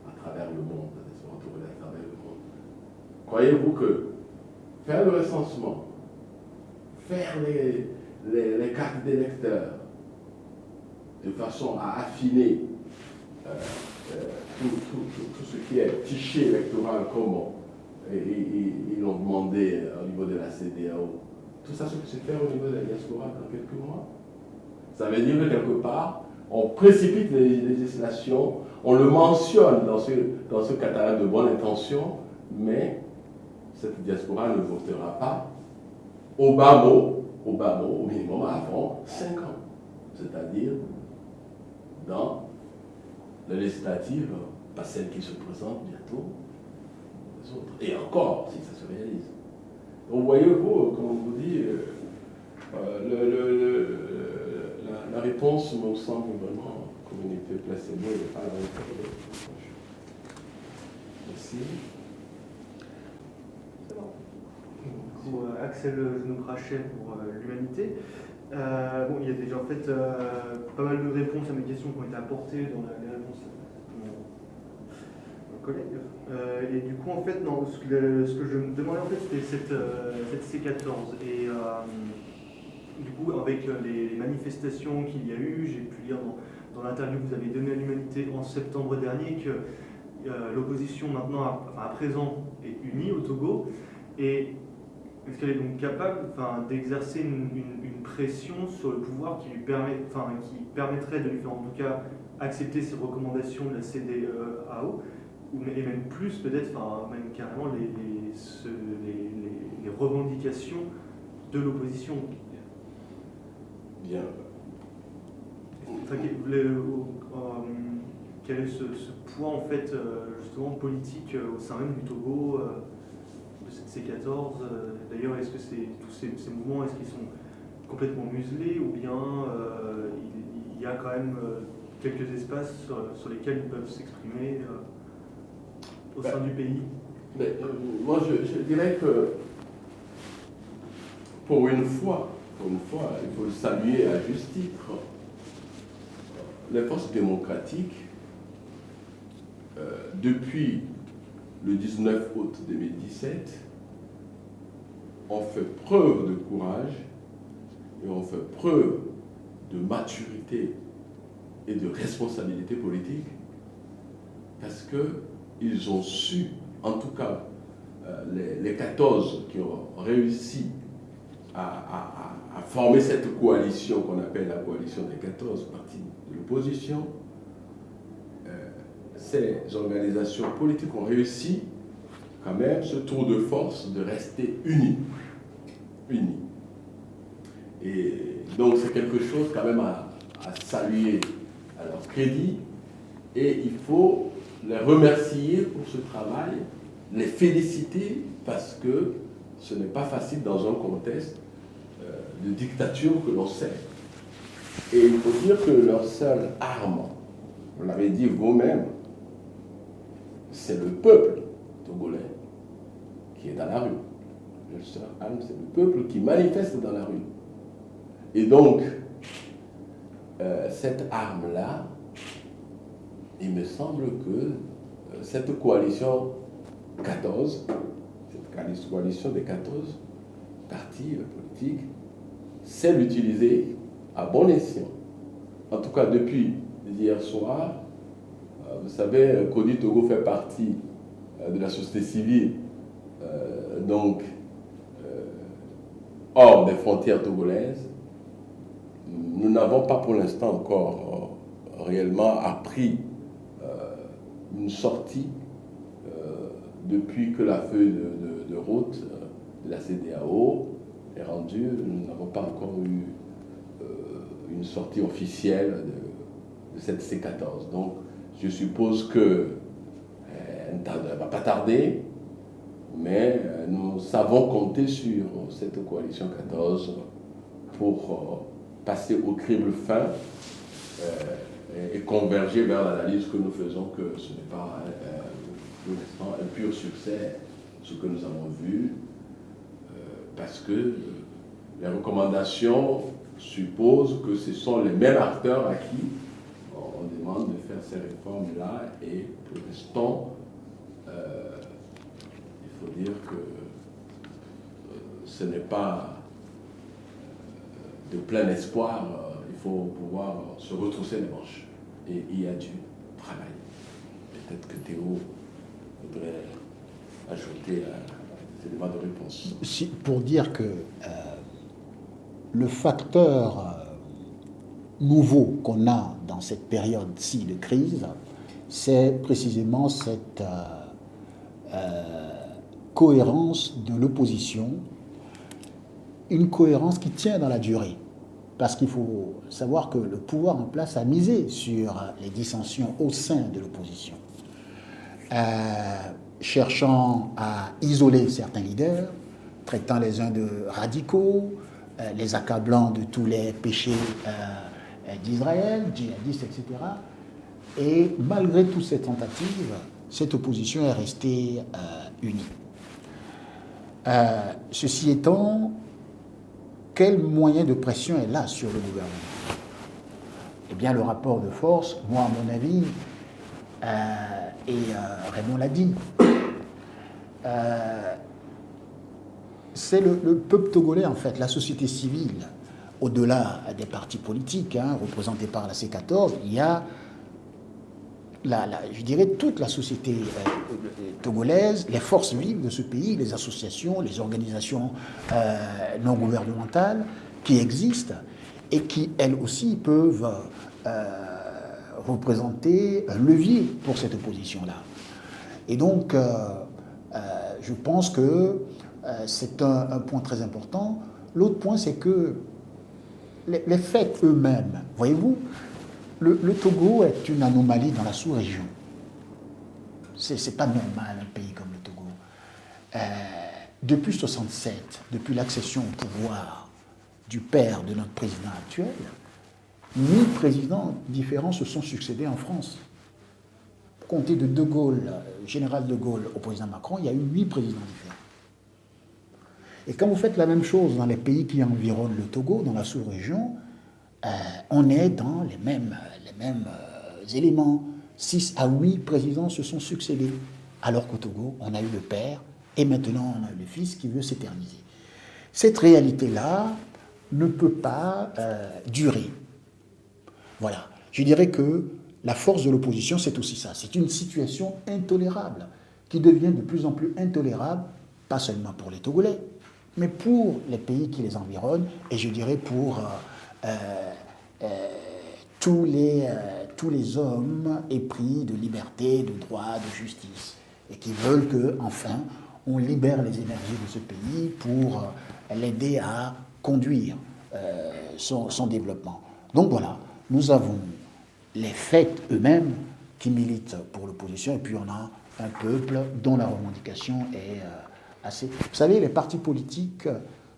Speaker 1: à travers le monde, la diaspora togolaise à travers le monde, croyez-vous que faire le recensement, faire les cartes d'électeurs, de façon à affiner tout ce qui est fichier électoral commun, et ils l'ont demandé au niveau de la CEDEAO, tout ça, ce que se fait au niveau de la diaspora dans quelques mois. Ça veut dire que quelque part, on précipite les législations, on le mentionne dans ce catalogue de bonnes intentions, mais cette diaspora ne votera pas au bas mot, au minimum avant 5 ans. C'est-à-dire dans la législative, pas celle qui se présente bientôt, les autres. Et encore, si ça se réalise. Donc voyez-vous, comme on vous dit, la réponse me semble vraiment comme une effet placebo et pas la réponse. Merci.
Speaker 4: C'est bon. Pour Axel Genocrachet pour l'humanité. Bon, il y a déjà en fait pas mal de réponses à mes questions qui ont été apportées dans les réponses de mon collègue. Et du coup, en fait, non, ce que je me demandais, en fait, c'était cette C14. Et du coup, avec les manifestations qu'il y a eu, j'ai pu lire dans l'interview que vous avez donnée à l'Humanité en septembre dernier que l'opposition maintenant, à présent, est unie au Togo. Et est-ce qu'elle est donc capable d'exercer une pression sur le pouvoir qui permettrait de lui faire en tout cas accepter ces recommandations de la CEDEAO, et même plus peut-être, même carrément les revendications de l'opposition?
Speaker 1: Bien.
Speaker 4: Quel est ce poids en fait justement politique au sein même du Togo de cette C14? D'ailleurs, est-ce que tous ces mouvements, est-ce qu'ils sont complètement muselés ou bien il y a quand même quelques espaces sur lesquels ils peuvent s'exprimer au sein du pays?
Speaker 1: Mais, moi, je dirais que pour une fois, il faut le saluer à juste titre. Les forces démocratiques, depuis le 19 août 2017, ont fait preuve de courage et ont fait preuve de maturité et de responsabilité politique parce qu'ils ont su, en tout cas les 14 qui ont réussi à former cette coalition qu'on appelle la coalition des 14 partis de l'opposition, ces organisations politiques ont réussi quand même ce tour de force de rester unis. Et donc c'est quelque chose quand même à saluer à leur crédit, et il faut les remercier pour ce travail, les féliciter parce que ce n'est pas facile dans un contexte de dictature que l'on sait. Et il faut dire que leur seule arme, vous l'avez dit vous-même, c'est le peuple togolais qui est dans la rue. Leur seule arme, c'est le peuple qui manifeste dans la rue. Et donc, cette arme-là, il me semble que cette coalition 14, cette coalition des 14 partis politiques, sait l'utiliser à bon escient. En tout cas, depuis hier soir, vous savez, Kodi Togo fait partie de la société civile, donc hors des frontières togolaises. Nous n'avons pas pour l'instant encore réellement appris une sortie depuis que la feuille de route de la CEDEAO est rendue. Nous n'avons pas encore eu une sortie officielle de cette C14. Donc, je suppose qu'elle ne va pas tarder, mais nous savons compter sur cette coalition 14 pour passer au crible fin et converger vers l'analyse que nous faisons, que ce n'est pas pour l'instant un pur succès, ce que nous avons vu, parce que les recommandations supposent que ce sont les mêmes acteurs à qui on demande de faire ces réformes-là, et pour l'instant, il faut dire que ce n'est pas de plein espoir. Il faut pouvoir se retrousser les manches, et il y a du travail. Peut-être que Théo voudrait ajouter ces éléments de réponse.
Speaker 2: Pour dire que le facteur nouveau qu'on a dans cette période-ci de crise, c'est précisément cette cohérence de l'opposition, une cohérence qui tient dans la durée. Parce qu'il faut savoir que le pouvoir en place a misé sur les dissensions au sein de l'opposition, cherchant à isoler certains leaders, traitant les uns de radicaux, les accablant de tous les péchés d'Israël, djihadistes, etc. Et malgré toutes ces tentatives, cette opposition est restée unie. Ceci étant, quel moyen de pression est là sur le gouvernement? Eh bien, le rapport de force, moi, à mon avis, et Raymond l'a dit, c'est le peuple togolais, en fait, la société civile, au-delà des partis politiques, représentés par la C14, il y a, je dirais, toute la société togolaise, les forces vives de ce pays, les associations, les organisations non gouvernementales qui existent et qui, elles aussi, peuvent représenter un levier pour cette opposition-là. Et donc, je pense que c'est un point très important. L'autre point, c'est que les faits eux-mêmes, voyez-vous, le Togo est une anomalie dans la sous-région. C'est pas normal un pays comme le Togo. Depuis 1967, depuis l'accession au pouvoir du père de notre président actuel, 8 présidents différents se sont succédés en France. Comptez de De Gaulle, général de Gaulle au président Macron, il y a eu 8 présidents différents. Et quand vous faites la même chose dans les pays qui environnent le Togo, dans la sous-région, on est dans les mêmes éléments. 6 à 8 présidents se sont succédés. Alors qu'au Togo, on a eu le père et maintenant on a eu le fils qui veut s'éterniser. Cette réalité-là ne peut pas durer. Voilà. Je dirais que la force de l'opposition, c'est aussi ça. C'est une situation intolérable, qui devient de plus en plus intolérable, pas seulement pour les Togolais, mais pour les pays qui les environnent, et je dirais pour tous les hommes épris de liberté, de droit, de justice, et qui veulent que, enfin, on libère les énergies de ce pays pour l'aider à conduire son développement. Donc voilà, nous avons les faits eux-mêmes qui militent pour l'opposition, et puis on a un peuple dont la revendication est assez... Vous savez, les partis politiques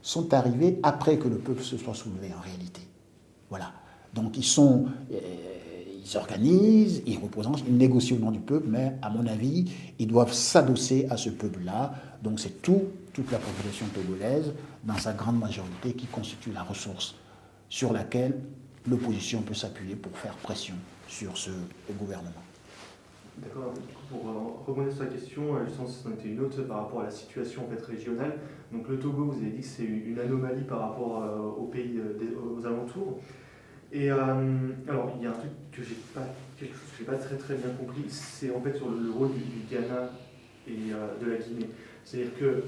Speaker 2: sont arrivés après que le peuple se soit soulevé en réalité. Voilà. Donc ils s'organisent, ils représentent, ils négocient au nom du peuple, mais à mon avis, ils doivent s'adosser à ce peuple-là. Donc c'est toute la population togolaise, dans sa grande majorité, qui constitue la ressource sur laquelle l'opposition peut s'appuyer pour faire pression sur ce gouvernement.
Speaker 4: D'accord. Pour rebondir sur la question, je pense que c'en était une autre par rapport à la situation en fait, régionale. Donc le Togo, vous avez dit que c'est une anomalie par rapport aux pays aux alentours. Et alors, il y a un truc quelque chose que j'ai pas très bien compris, c'est en fait sur le rôle du Ghana et de la Guinée. C'est-à-dire que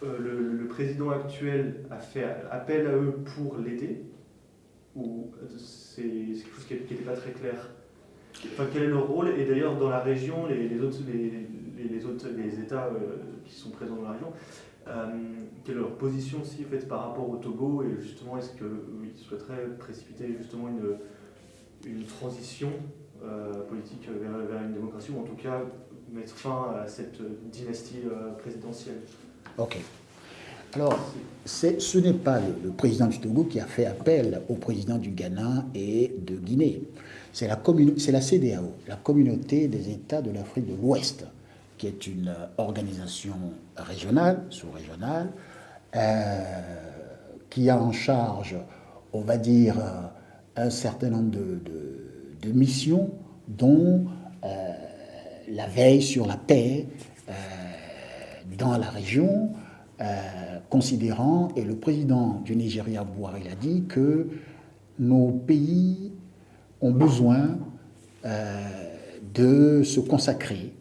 Speaker 4: le président actuel a fait appel à eux pour l'aider, ou c'est quelque chose qui n'était pas très clair. Enfin, quel est leur rôle? Et d'ailleurs, dans la région, les États qui sont présents dans la région, quelle est leur position aussi en fait, par rapport au Togo? Et justement, est-ce qu'ils souhaiteraient précipiter justement une transition politique vers une démocratie, ou en tout cas mettre fin à cette dynastie présidentielle?
Speaker 2: Ok. Alors, ce n'est pas le président du Togo qui a fait appel au président du Ghana et de Guinée. C'est la CEDEAO, la Communauté des États de l'Afrique de l'Ouest, qui est une organisation régionale, sous-régionale, qui a en charge, on va dire, un certain nombre de missions, dont la veille sur la paix dans la région, considérant, et le président du Nigeria, Buhari, l'a dit, que nos pays ont besoin de se consacrer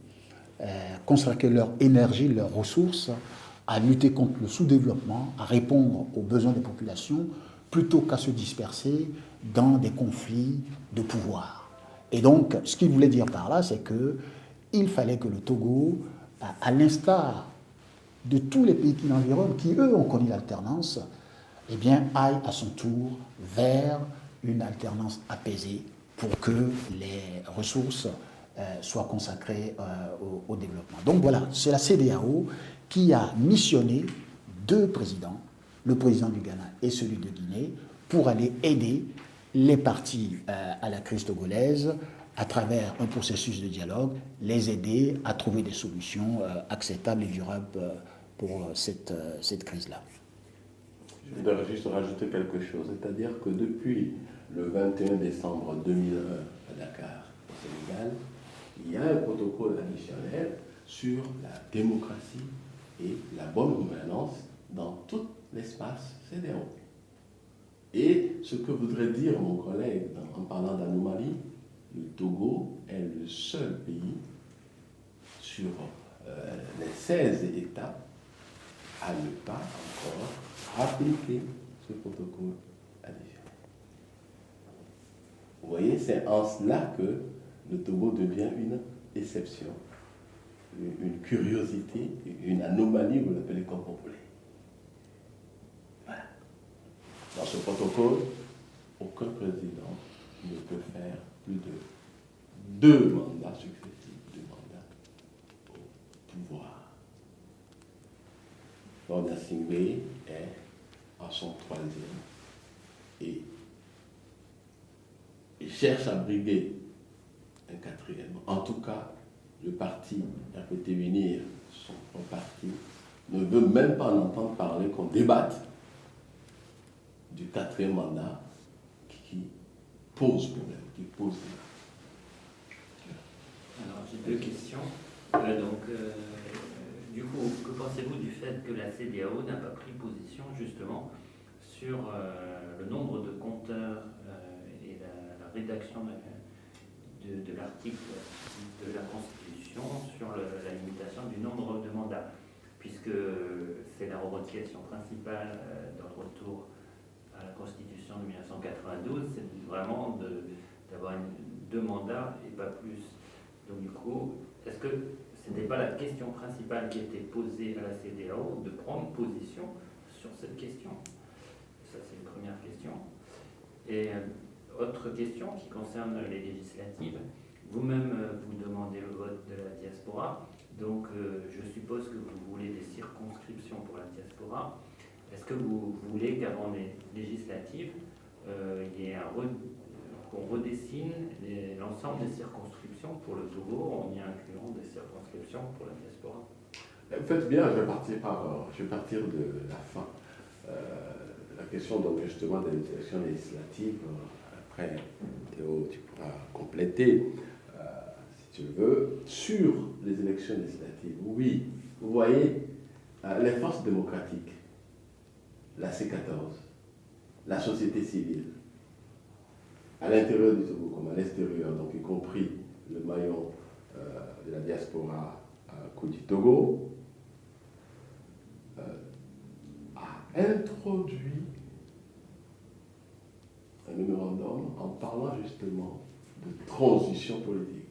Speaker 2: leur énergie, leurs ressources à lutter contre le sous-développement, à répondre aux besoins des populations, plutôt qu'à se disperser dans des conflits de pouvoir. Et donc, ce qu'il voulait dire par là, c'est qu'il fallait que le Togo, à l'instar de tous les pays qui l'environnent, qui eux ont connu l'alternance, eh bien, aille à son tour vers une alternance apaisée pour que les ressources soient consacrées au développement. Donc voilà, c'est la CEDEAO qui a missionné 2 présidents, le président du Ghana et celui de Guinée, pour aller aider les partis à la crise togolaise à travers un processus de dialogue, les aider à trouver des solutions acceptables et durables pour cette crise-là.
Speaker 1: Je voudrais juste rajouter quelque chose, c'est-à-dire que depuis le 21 décembre 2001 à Dakar, au Sénégal, il y a un protocole additionnel sur la démocratie et la bonne gouvernance dans tout l'espace CEDEAO. Et ce que voudrait dire mon collègue en parlant d'anomalie, le Togo est le seul pays sur les 16 États à ne pas encore appliquer ce protocole additionnel. Vous voyez, c'est en cela que le Togo devient une exception, une curiosité, une anomalie, vous l'appelez comme vous voulez. Voilà. Dans ce protocole, aucun président ne peut faire plus de 2 mandats successifs, 2 mandats au pouvoir. Lord Singbe est à son 3e cherche à briguer un quatrième. En tout cas, le parti RPT Unir, son parti, ne veut même pas en entendre parler qu'on débatte du quatrième mandat qui pose problème, qui pose débat.
Speaker 3: Alors, j'ai deux questions. Du coup, que pensez-vous du fait que la CEDEAO n'a pas pris position justement sur le nombre de compteurs et la rédaction de l'article de la Constitution sur la limitation du nombre de mandats, puisque c'est la revendication principale dans le retour à la Constitution de 1992, c'est vraiment d'avoir deux mandats et pas plus. Donc du coup, est-ce que ce n'était pas la question principale qui était posée à la CEDEAO de prendre position sur cette question? Ça, c'est une première question. Et autre question qui concerne les législatives. Vous-même, vous demandez le vote de la diaspora. Donc, je suppose que vous voulez des circonscriptions pour la diaspora. Est-ce que vous voulez qu'avant les législatives, il y ait qu'on redessine l'ensemble des circonscriptions pour le Togo, en y incluant des circonscriptions pour la diaspora?
Speaker 1: Faites bien, je vais partir de la fin. La question donc justement des élections législatives, après Théo, tu pourras compléter, si tu le veux, sur les élections législatives. Oui, vous voyez, les forces démocratiques, la C14, la société civile, à l'intérieur du Togo comme à l'extérieur, donc y compris le maillon de la diaspora du Togo, a introduit un mémorandum en parlant justement de transition politique.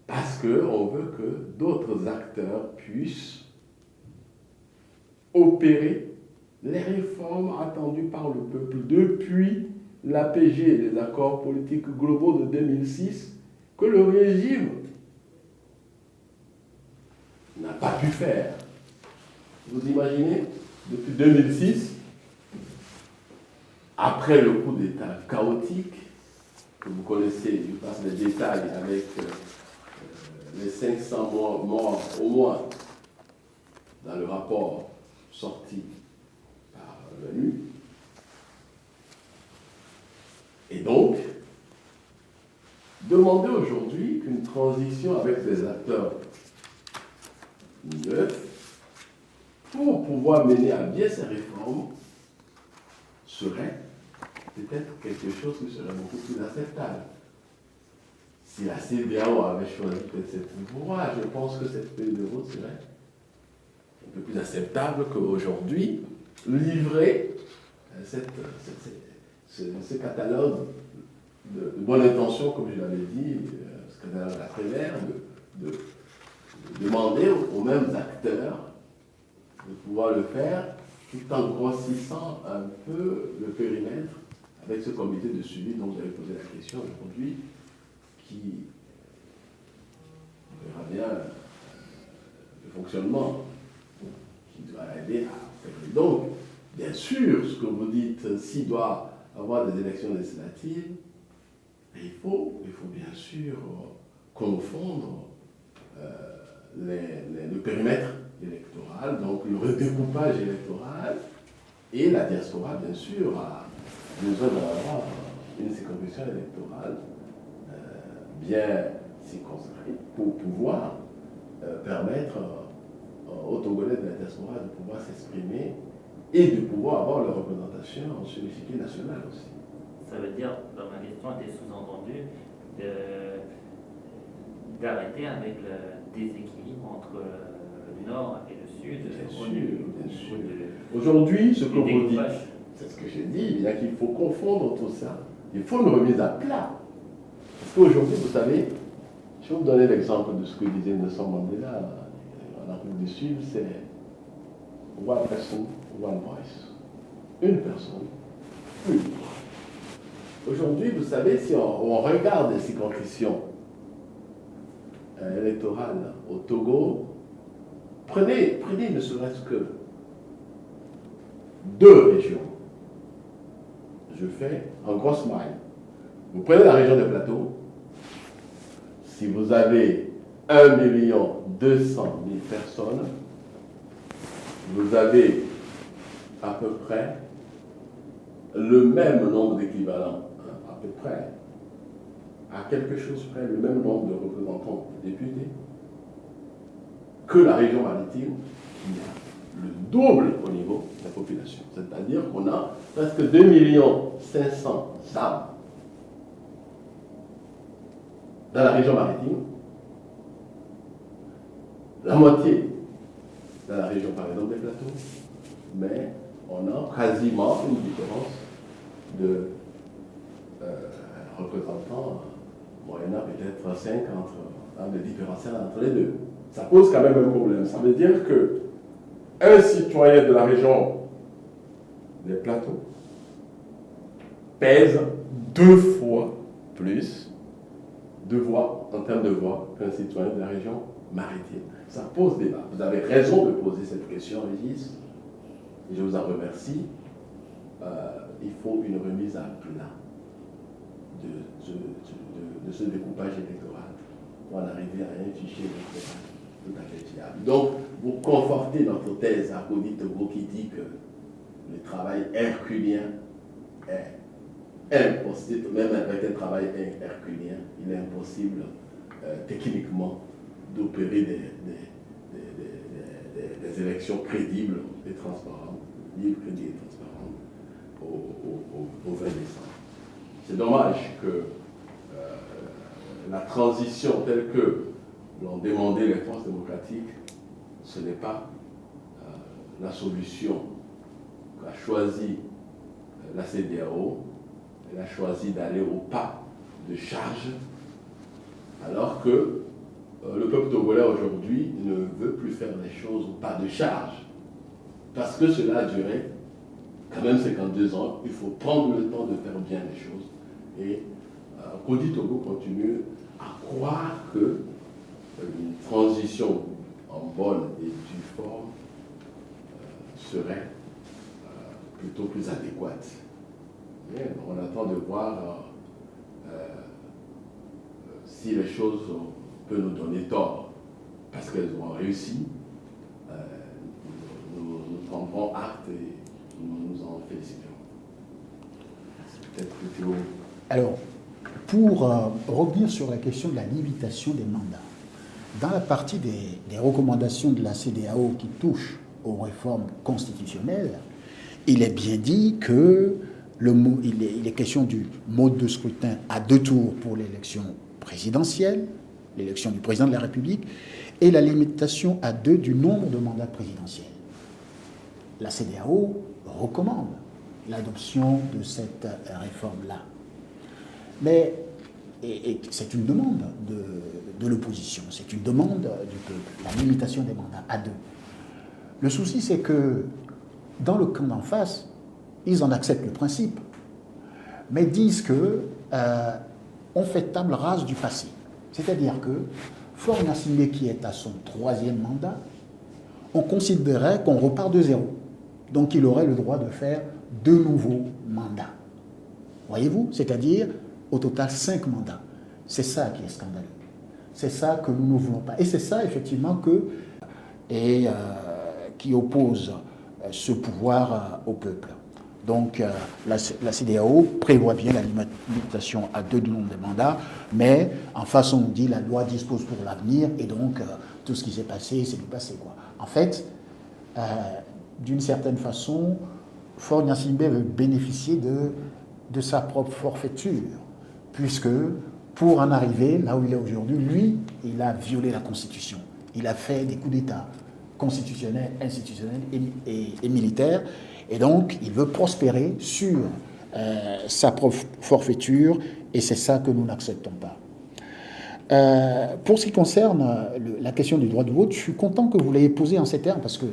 Speaker 1: Parce qu'on veut que d'autres acteurs puissent opérer les réformes attendues par le peuple depuis l'APG, les accords politiques globaux de 2006, que le régime n'a pas pu faire. Vous imaginez, depuis 2006, après le coup d'État chaotique, que vous connaissez, je passe les détails avec les 500 morts au moins dans le rapport sorti par l'ONU. Et donc, demander aujourd'hui qu'une transition avec des acteurs neufs pour pouvoir mener à bien ces réformes serait peut-être quelque chose qui serait beaucoup plus acceptable. Si la CEDEAO avait choisi peut-être cette voie, je pense que cette feuille de route serait un peu plus acceptable qu'aujourd'hui livrer ce catalogue de bonne intention, comme je l'avais dit, ce catalogue à travers, de demander aux mêmes acteurs de pouvoir le faire tout en grossissant un peu le périmètre avec ce comité de suivi dont vous avez posé la question aujourd'hui, qui verra bien le fonctionnement, qui doit aider à faire. Donc, bien sûr, ce que vous dites, s'il doit avoir des élections législatives, il faut bien sûr confondre le périmètre électoral, donc le redécoupage électoral, et la diaspora, bien sûr, a besoin d'avoir une circonscription électorale bien circonscrite pour pouvoir permettre aux Togolais de la diaspora de pouvoir s'exprimer et de pouvoir avoir leur représentation sur l'échiquier national aussi.
Speaker 3: Ça veut dire, dans ma question était sous-entendu, d'arrêter avec le déséquilibre entre le nord et le sud.
Speaker 1: Bien sûr. Aujourd'hui, ce que vous dites, c'est ce que j'ai dit, il qu'il faut confondre tout ça. Il faut une remise à plat. Parce qu'aujourd'hui, vous savez, je vais vous donner l'exemple de ce que disait Nelson Mandela en Afrique du Sud, c'est one person, one voice. Une personne, une voix. Aujourd'hui, vous savez, si on regarde les circonscriptions électorales au Togo, prenez ne serait-ce que 2 régions, je fais en grosse maille. Vous prenez la région des Plateaux, si vous avez 1 200 000 personnes, vous avez à peu près le même nombre d'équivalents, à peu près, à quelque chose près, le même nombre de représentants députés que la région maritime, qui a le double au niveau de la population. C'est-à-dire qu'on a presque 2 500 000 âmes dans la région maritime, la moitié dans la région, par exemple, des Plateaux, mais on a quasiment une différence de représentants, moyennant peut-être 5 de différence entre les deux. Ça pose quand même un problème. Ça veut dire que un citoyen de la région des Plateaux pèse 2 fois plus de voix, en termes de voix, qu'un citoyen de la région maritime. Ça pose débat. Vous avez raison de poser cette question, Régis, et je vous en remercie. Il faut une remise à plat de ce découpage électoral pour en arriver à un fichier électoral tout à fait fiable. Donc, vous confortez notre thèse à Audit Togo qui dit que le travail herculien est impossible, même avec un travail herculien, il est impossible techniquement d'opérer des élections crédibles et transparentes, libres, crédibles et transparentes au 20 décembre. C'est dommage que la transition telle que l'ont demandé les forces démocratiques, ce n'est pas la solution qu'a choisi la CEDEAO. Elle a choisi d'aller au pas de charge, alors que le peuple togolais aujourd'hui ne veut plus faire les choses au pas de charge, parce que cela a duré quand même 52 ans. Il faut prendre le temps de faire bien les choses. Et Audit Togo continue à croire que une transition en bonne et due forme serait plutôt plus adéquate. Mais on attend de voir si les choses peuvent nous donner tort, parce qu'elles ont réussi. Nous prendrons acte et nous nous en féliciterons. Peut-être que Théo.
Speaker 2: Alors, pour revenir sur la question de la limitation des mandats, dans la partie des recommandations de la CEDEAO qui touche aux réformes constitutionnelles, il est bien dit que il est question du mode de scrutin à 2 tours pour l'élection présidentielle, l'élection du président de la République, et la limitation à 2 du nombre de mandats présidentiels. La CEDEAO recommande l'adoption de cette réforme-là. Mais et c'est une demande de l'opposition, c'est une demande du peuple, la limitation des mandats à 2. Le souci, c'est que dans le camp d'en face, ils en acceptent le principe, mais disent que on fait table rase du passé. C'est-à-dire que Faure Gnassingbé, qui est à son 3e mandat, on considérait qu'on repart de 0. Donc il aurait le droit de faire 2 nouveaux mandats. Voyez-vous? C'est-à-dire au total 5 mandats. C'est ça qui est scandaleux. C'est ça que nous ne voulons pas. Et c'est ça, effectivement, qui oppose ce pouvoir au peuple. Donc, la CEDEAO prévoit bien la limitation à 2 du nombre de mandats, mais en face, on nous dit la loi dispose pour l'avenir, et donc tout ce qui s'est passé, c'est du passé, quoi. En fait, d'une certaine façon, Faure Gnassingbé veut bénéficier de sa propre forfaiture, puisque pour en arriver là où il est aujourd'hui, lui, il a violé la Constitution. Il a fait des coups d'État constitutionnels, institutionnels et militaires, et donc il veut prospérer sur sa propre forfaiture, et c'est ça que nous n'acceptons pas. Pour ce qui concerne la question du droit de vote, je suis content que vous l'ayez posé en ces termes, parce que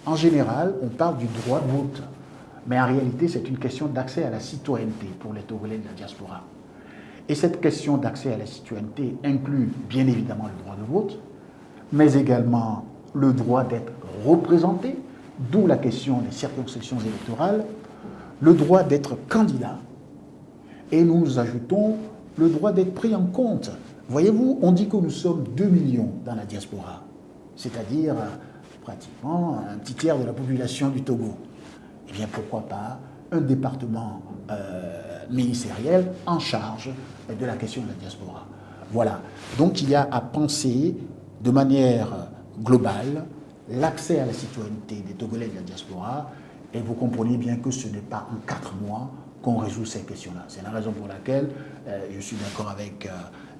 Speaker 2: en général, on parle du droit de vote, mais en réalité, c'est une question d'accès à la citoyenneté pour les Togolais de la diaspora. Et cette question d'accès à la citoyenneté inclut bien évidemment le droit de vote, mais également le droit d'être représenté, d'où la question des circonscriptions électorales, le droit d'être candidat et nous ajoutons le droit d'être pris en compte. Voyez-vous, on dit que nous sommes 2 millions dans la diaspora, c'est-à-dire pratiquement un petit tiers de la population du Togo. Eh bien, pourquoi pas un département ministériel en charge de la question de la diaspora. Voilà. Donc, il y a à penser de manière globale l'accès à la citoyenneté des Togolais de la diaspora, et vous comprenez bien que ce n'est pas en 4 mois qu'on résout ces questions-là. C'est la raison pour laquelle je suis d'accord avec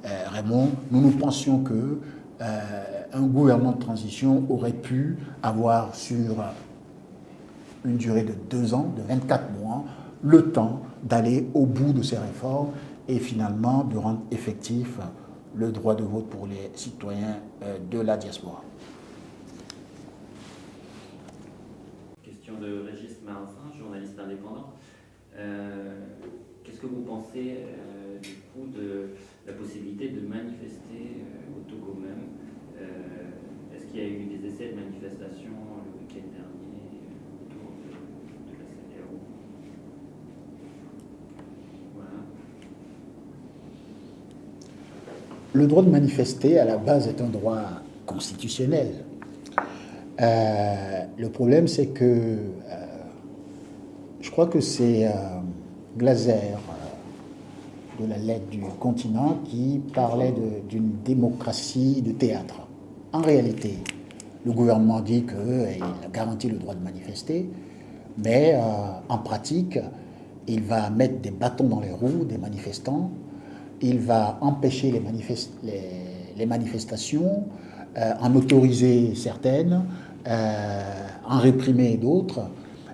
Speaker 2: Raymond. Nous pensions que un gouvernement de transition aurait pu avoir sur une durée de 2 ans, de 24 mois, le temps d'aller au bout de ces réformes et finalement de rendre effectif le droit de vote pour les citoyens de la diaspora.
Speaker 3: Question de Régis Marzin, journaliste indépendant. Qu'est-ce que vous pensez du coup de la possibilité de manifester au Togo même? Est-ce qu'il y a eu des essais de manifestation le week-end dernier autour de la CEDEAO? Voilà.
Speaker 2: Le droit de manifester, à la base, est un droit constitutionnel. Le problème, c'est que je crois que c'est Glaser, de la lettre du continent, qui parlait d'une démocratie de théâtre. En réalité, le gouvernement dit qu'il garantit le droit de manifester, mais en pratique, il va mettre des bâtons dans les roues des manifestants, il va empêcher les manifestations, en autoriser certaines, en réprimer d'autres.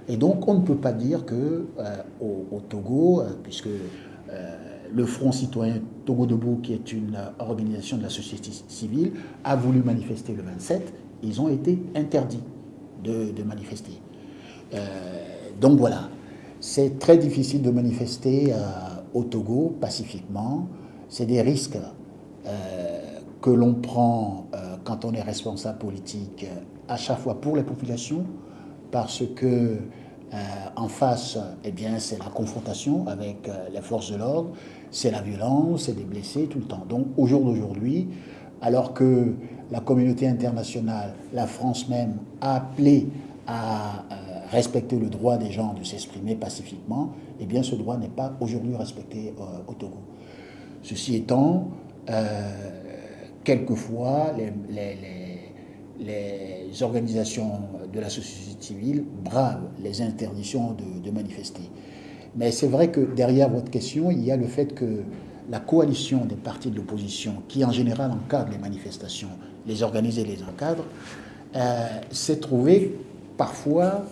Speaker 2: Et donc, on ne peut pas dire qu'au Togo, puisque le Front citoyen Togo Debout, qui est une organisation de la société civile, a voulu manifester le 27, ils ont été interdits de manifester. Donc voilà, c'est très difficile de manifester au Togo pacifiquement. C'est des risques que l'on prend quand on est responsable politique, à chaque fois pour les populations, parce que en face, eh bien, c'est la confrontation avec les forces de l'ordre, c'est la violence, c'est des blessés tout le temps. Donc au jour d'aujourd'hui, alors que la communauté internationale, la France même, a appelé à respecter le droit des gens de s'exprimer pacifiquement, eh bien ce droit n'est pas aujourd'hui respecté au Togo. Ceci étant, quelquefois, les organisations de la société civile bravent les interdictions de manifester. Mais c'est vrai que derrière votre question, il y a le fait que la coalition des partis de l'opposition, qui en général encadrent les manifestations, les organise et les encadre, s'est trouvée parfois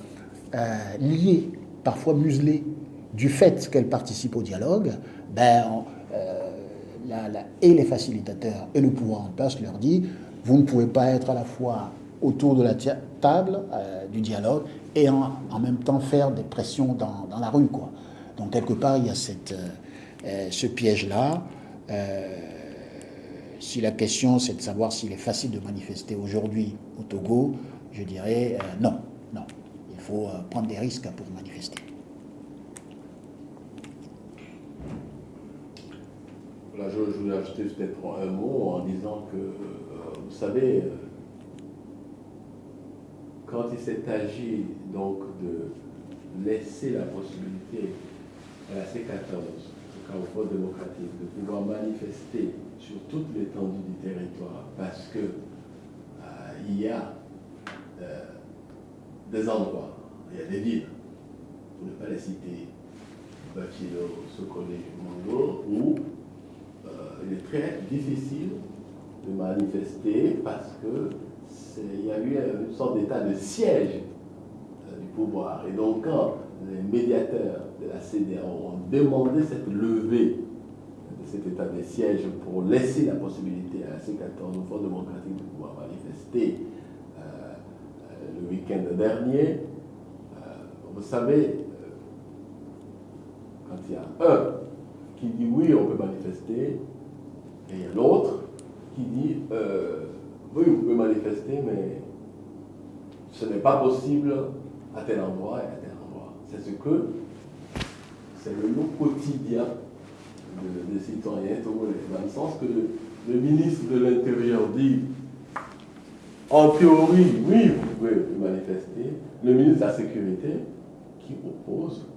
Speaker 2: liée, parfois muselée, du fait qu'elle participe au dialogue. Et les facilitateurs et le pouvoir en place leur dit: vous ne pouvez pas être à la fois autour de la table du dialogue et en même temps faire des pressions dans la rue, quoi. Donc quelque part, il y a ce piège-là. Si la question c'est de savoir s'il est facile de manifester aujourd'hui au Togo, je dirais non. Il faut prendre des risques pour manifester.
Speaker 1: Là, je voulais ajouter peut-être un mot en disant que, vous savez, quand il s'est agi donc de laisser la possibilité à la C14, au cas au Front démocratique, de pouvoir manifester sur toute l'étendue du territoire, parce que il y a des endroits, il y a des villes, pour ne pas les citer, Bachilo, Sokone, Mongo, où il est très difficile de manifester parce qu'il y a eu une sorte d'état de siège du pouvoir. Et donc, quand les médiateurs de la CEDEAO ont demandé cette levée de cet état de siège pour laisser la possibilité à la C14, au Front démocratique, de pouvoir manifester le week-end dernier, vous savez, quand il y a un qui dit oui, on peut manifester, et il y a l'autre qui dit oui, vous pouvez manifester, mais ce n'est pas possible à tel endroit et à tel endroit. C'est le lot quotidien des citoyens togolais, dans le sens que le ministre de l'Intérieur dit, en théorie, oui, vous pouvez vous manifester, le ministre de la Sécurité qui oppose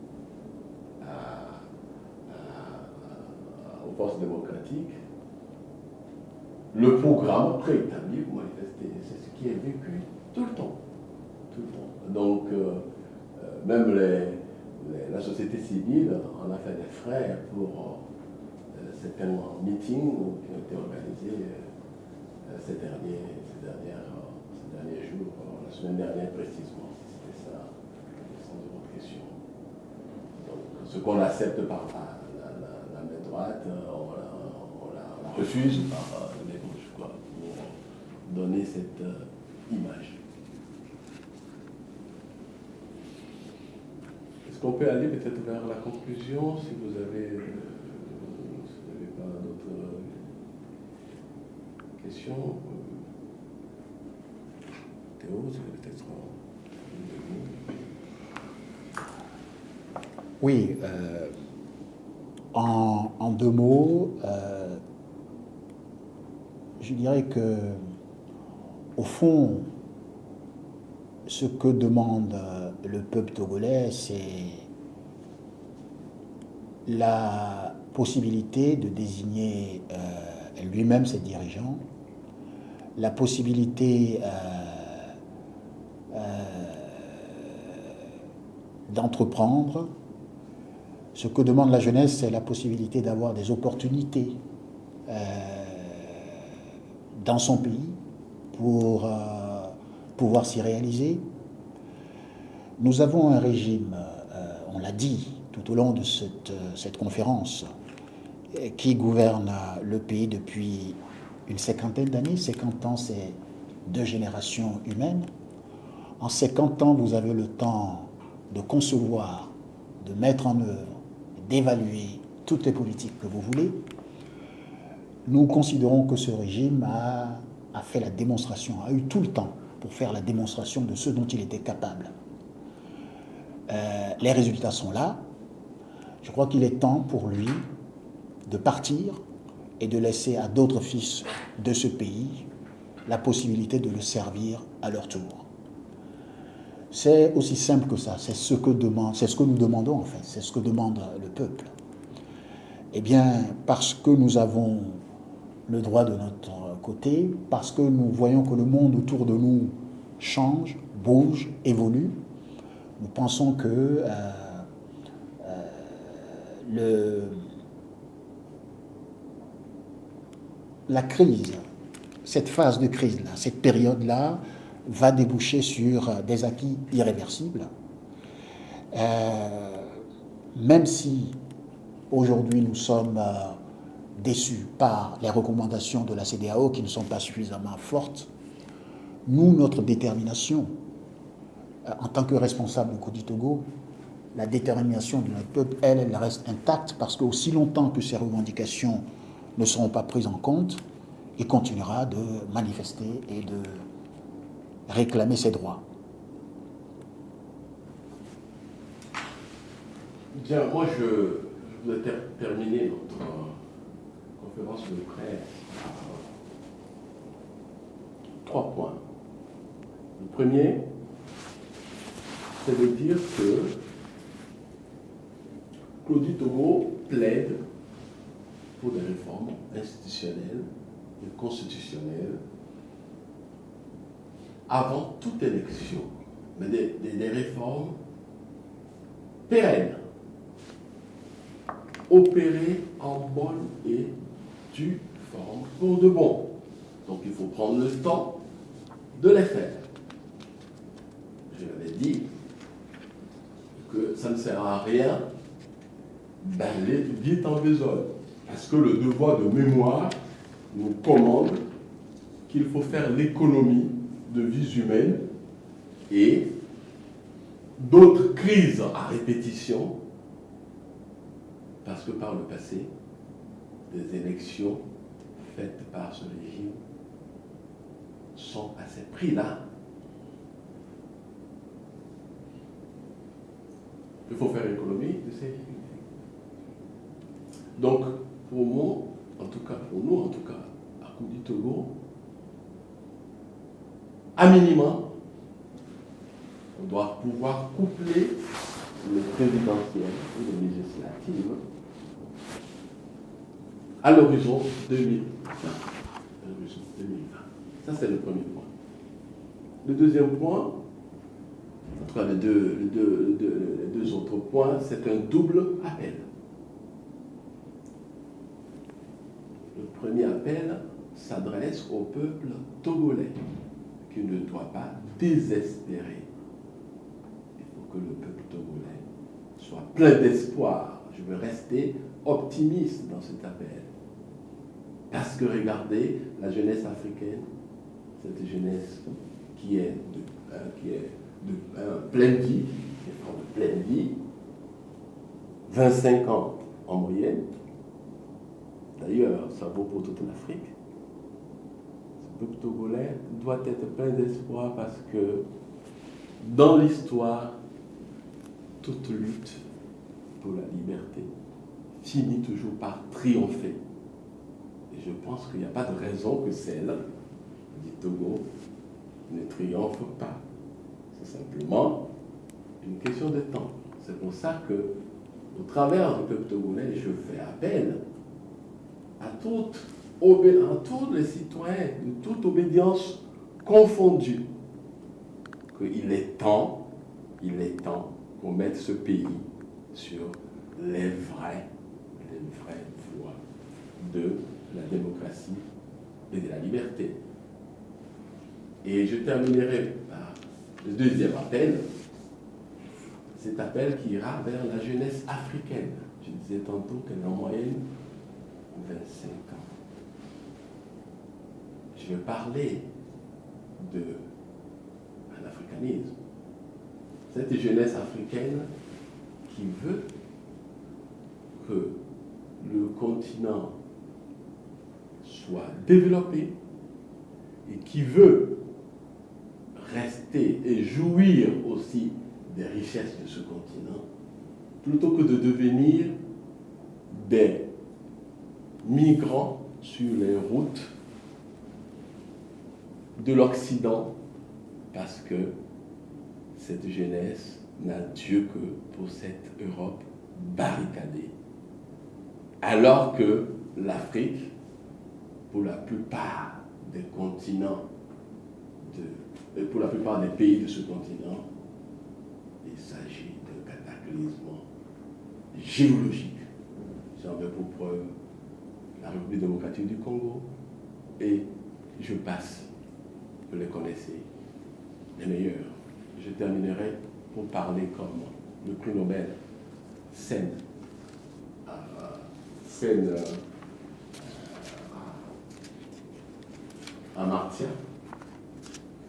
Speaker 1: aux forces démocratiques le programme préétabli pour manifester. C'est ce qui est vécu tout le temps. Tout le temps. Donc, même la société civile en a fait des frais pour certains meetings qui ont été organisés ces derniers jours, la semaine dernière précisément. C'était ça, sans de votre question. Donc, ce qu'on accepte par la main droite, on la refuse par la main gauche, quoi, pour donner cette image. Est-ce qu'on peut aller peut-être vers la conclusion, si vous avez pas d'autres questions? Théo, vous avez peut-être
Speaker 2: Oui, en deux mots, je dirais que, au fond, ce que demande le peuple togolais, c'est la possibilité de désigner lui-même ses dirigeants, la possibilité d'entreprendre. Ce que demande la jeunesse, c'est la possibilité d'avoir des opportunités dans son pays pour pouvoir s'y réaliser. Nous avons un régime, on l'a dit tout au long de cette conférence, qui gouverne le pays depuis une cinquantaine d'années. 50 ans, c'est 2 générations humaines. En 50 ans, vous avez le temps de concevoir, de mettre en œuvre, d'évaluer toutes les politiques que vous voulez. Nous considérons que ce régime a fait la démonstration, a eu tout le temps pour faire la démonstration de ce dont il était capable. Les résultats sont là. Je crois qu'il est temps pour lui de partir et de laisser à d'autres fils de ce pays la possibilité de le servir à leur tour. C'est aussi simple que ça, c'est ce que nous demandons en fait, c'est ce que demande le peuple. Eh bien, parce que nous avons le droit de notre côté, parce que nous voyons que le monde autour de nous change, bouge, évolue, nous pensons que la crise, cette phase de crise-là, cette période-là, va déboucher sur des acquis irréversibles. Même si aujourd'hui nous sommes déçus par les recommandations de la CEDEAO qui ne sont pas suffisamment fortes, nous, notre détermination, en tant que responsable du Togo, la détermination de notre peuple, elle reste intacte parce qu'aussi longtemps que ces revendications ne seront pas prises en compte, il continuera de manifester et de réclamer ses droits.
Speaker 1: Bien, moi je voudrais terminer notre conférence de presse par 3 points. Le premier, c'est de dire que Claudie Togo plaide pour des réformes institutionnelles et constitutionnelles avant toute élection, mais des réformes pérennes, opérées en bonne et due forme pour de bon. Donc il faut prendre le temps de les faire. Je l'avais dit que ça ne sert à rien d'aller vite en besogne, parce que le devoir de mémoire nous commande qu'il faut faire l'économie de vies humaines et d'autres crises à répétition, parce que par le passé, des élections faites par ce régime sont à ces prix-là. Il faut faire l'économie de ces difficultés. Donc, pour moi, en tout cas pour nous, en tout cas, à coup du Togo, à minima, on doit pouvoir coupler le présidentiel et les législatives à l'horizon 2020. Ça, c'est le premier point. Le deuxième point, en tout cas les deux autres points, c'est un double appel. Le premier appel s'adresse au peuple togolais, qui ne doit pas désespérer. Il faut que le peuple togolais soit plein d'espoir. Je veux rester optimiste dans cet appel. Parce que regardez, la jeunesse africaine, cette jeunesse qui est de pleine vie, qui est de pleine vie, 25 ans en moyenne. D'ailleurs, ça vaut pour toute l'Afrique. Ce peuple togolais doit être plein d'espoir parce que dans l'histoire, toute lutte pour la liberté finit toujours par triompher. Et je pense qu'il n'y a pas de raison que celle du Togo ne triomphe pas. C'est simplement une question de temps. C'est pour ça que, au travers du peuple togolais, je fais appel à tous les citoyens, de toute obédience confondue, qu'il est temps qu'on mette ce pays sur les vraies voies de la démocratie et de la liberté. Et je terminerai par le deuxième appel, cet appel qui ira vers la jeunesse africaine. Je disais tantôt qu'elle est en moyenne 25 ans. Je vais parler de l'africanisme. Cette jeunesse africaine qui veut que le continent soit développé et qui veut rester et jouir aussi des richesses de ce continent, plutôt que de devenir des migrants sur les routes de l'Occident, parce que cette jeunesse n'a Dieu que pour cette Europe barricadée. Alors que l'Afrique, pour la plupart des continents, pour la plupart des pays de ce continent, il s'agit d'un cataclysme géologique. J'en veux pour preuve la République démocratique du Congo, et je passe, vous les connaissez, les meilleurs. Je terminerai pour parler comme le prix Nobel Sen Amartya,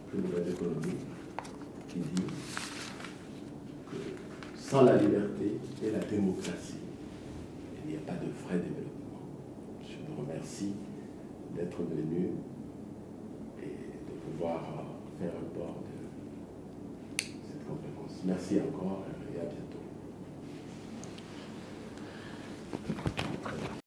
Speaker 1: prix Nobel d'économie, qui dit que sans la liberté et la démocratie, il n'y a pas de vrai développement. Je vous remercie d'être venu et de pouvoir faire un bord de cette conférence. Merci encore et à bientôt.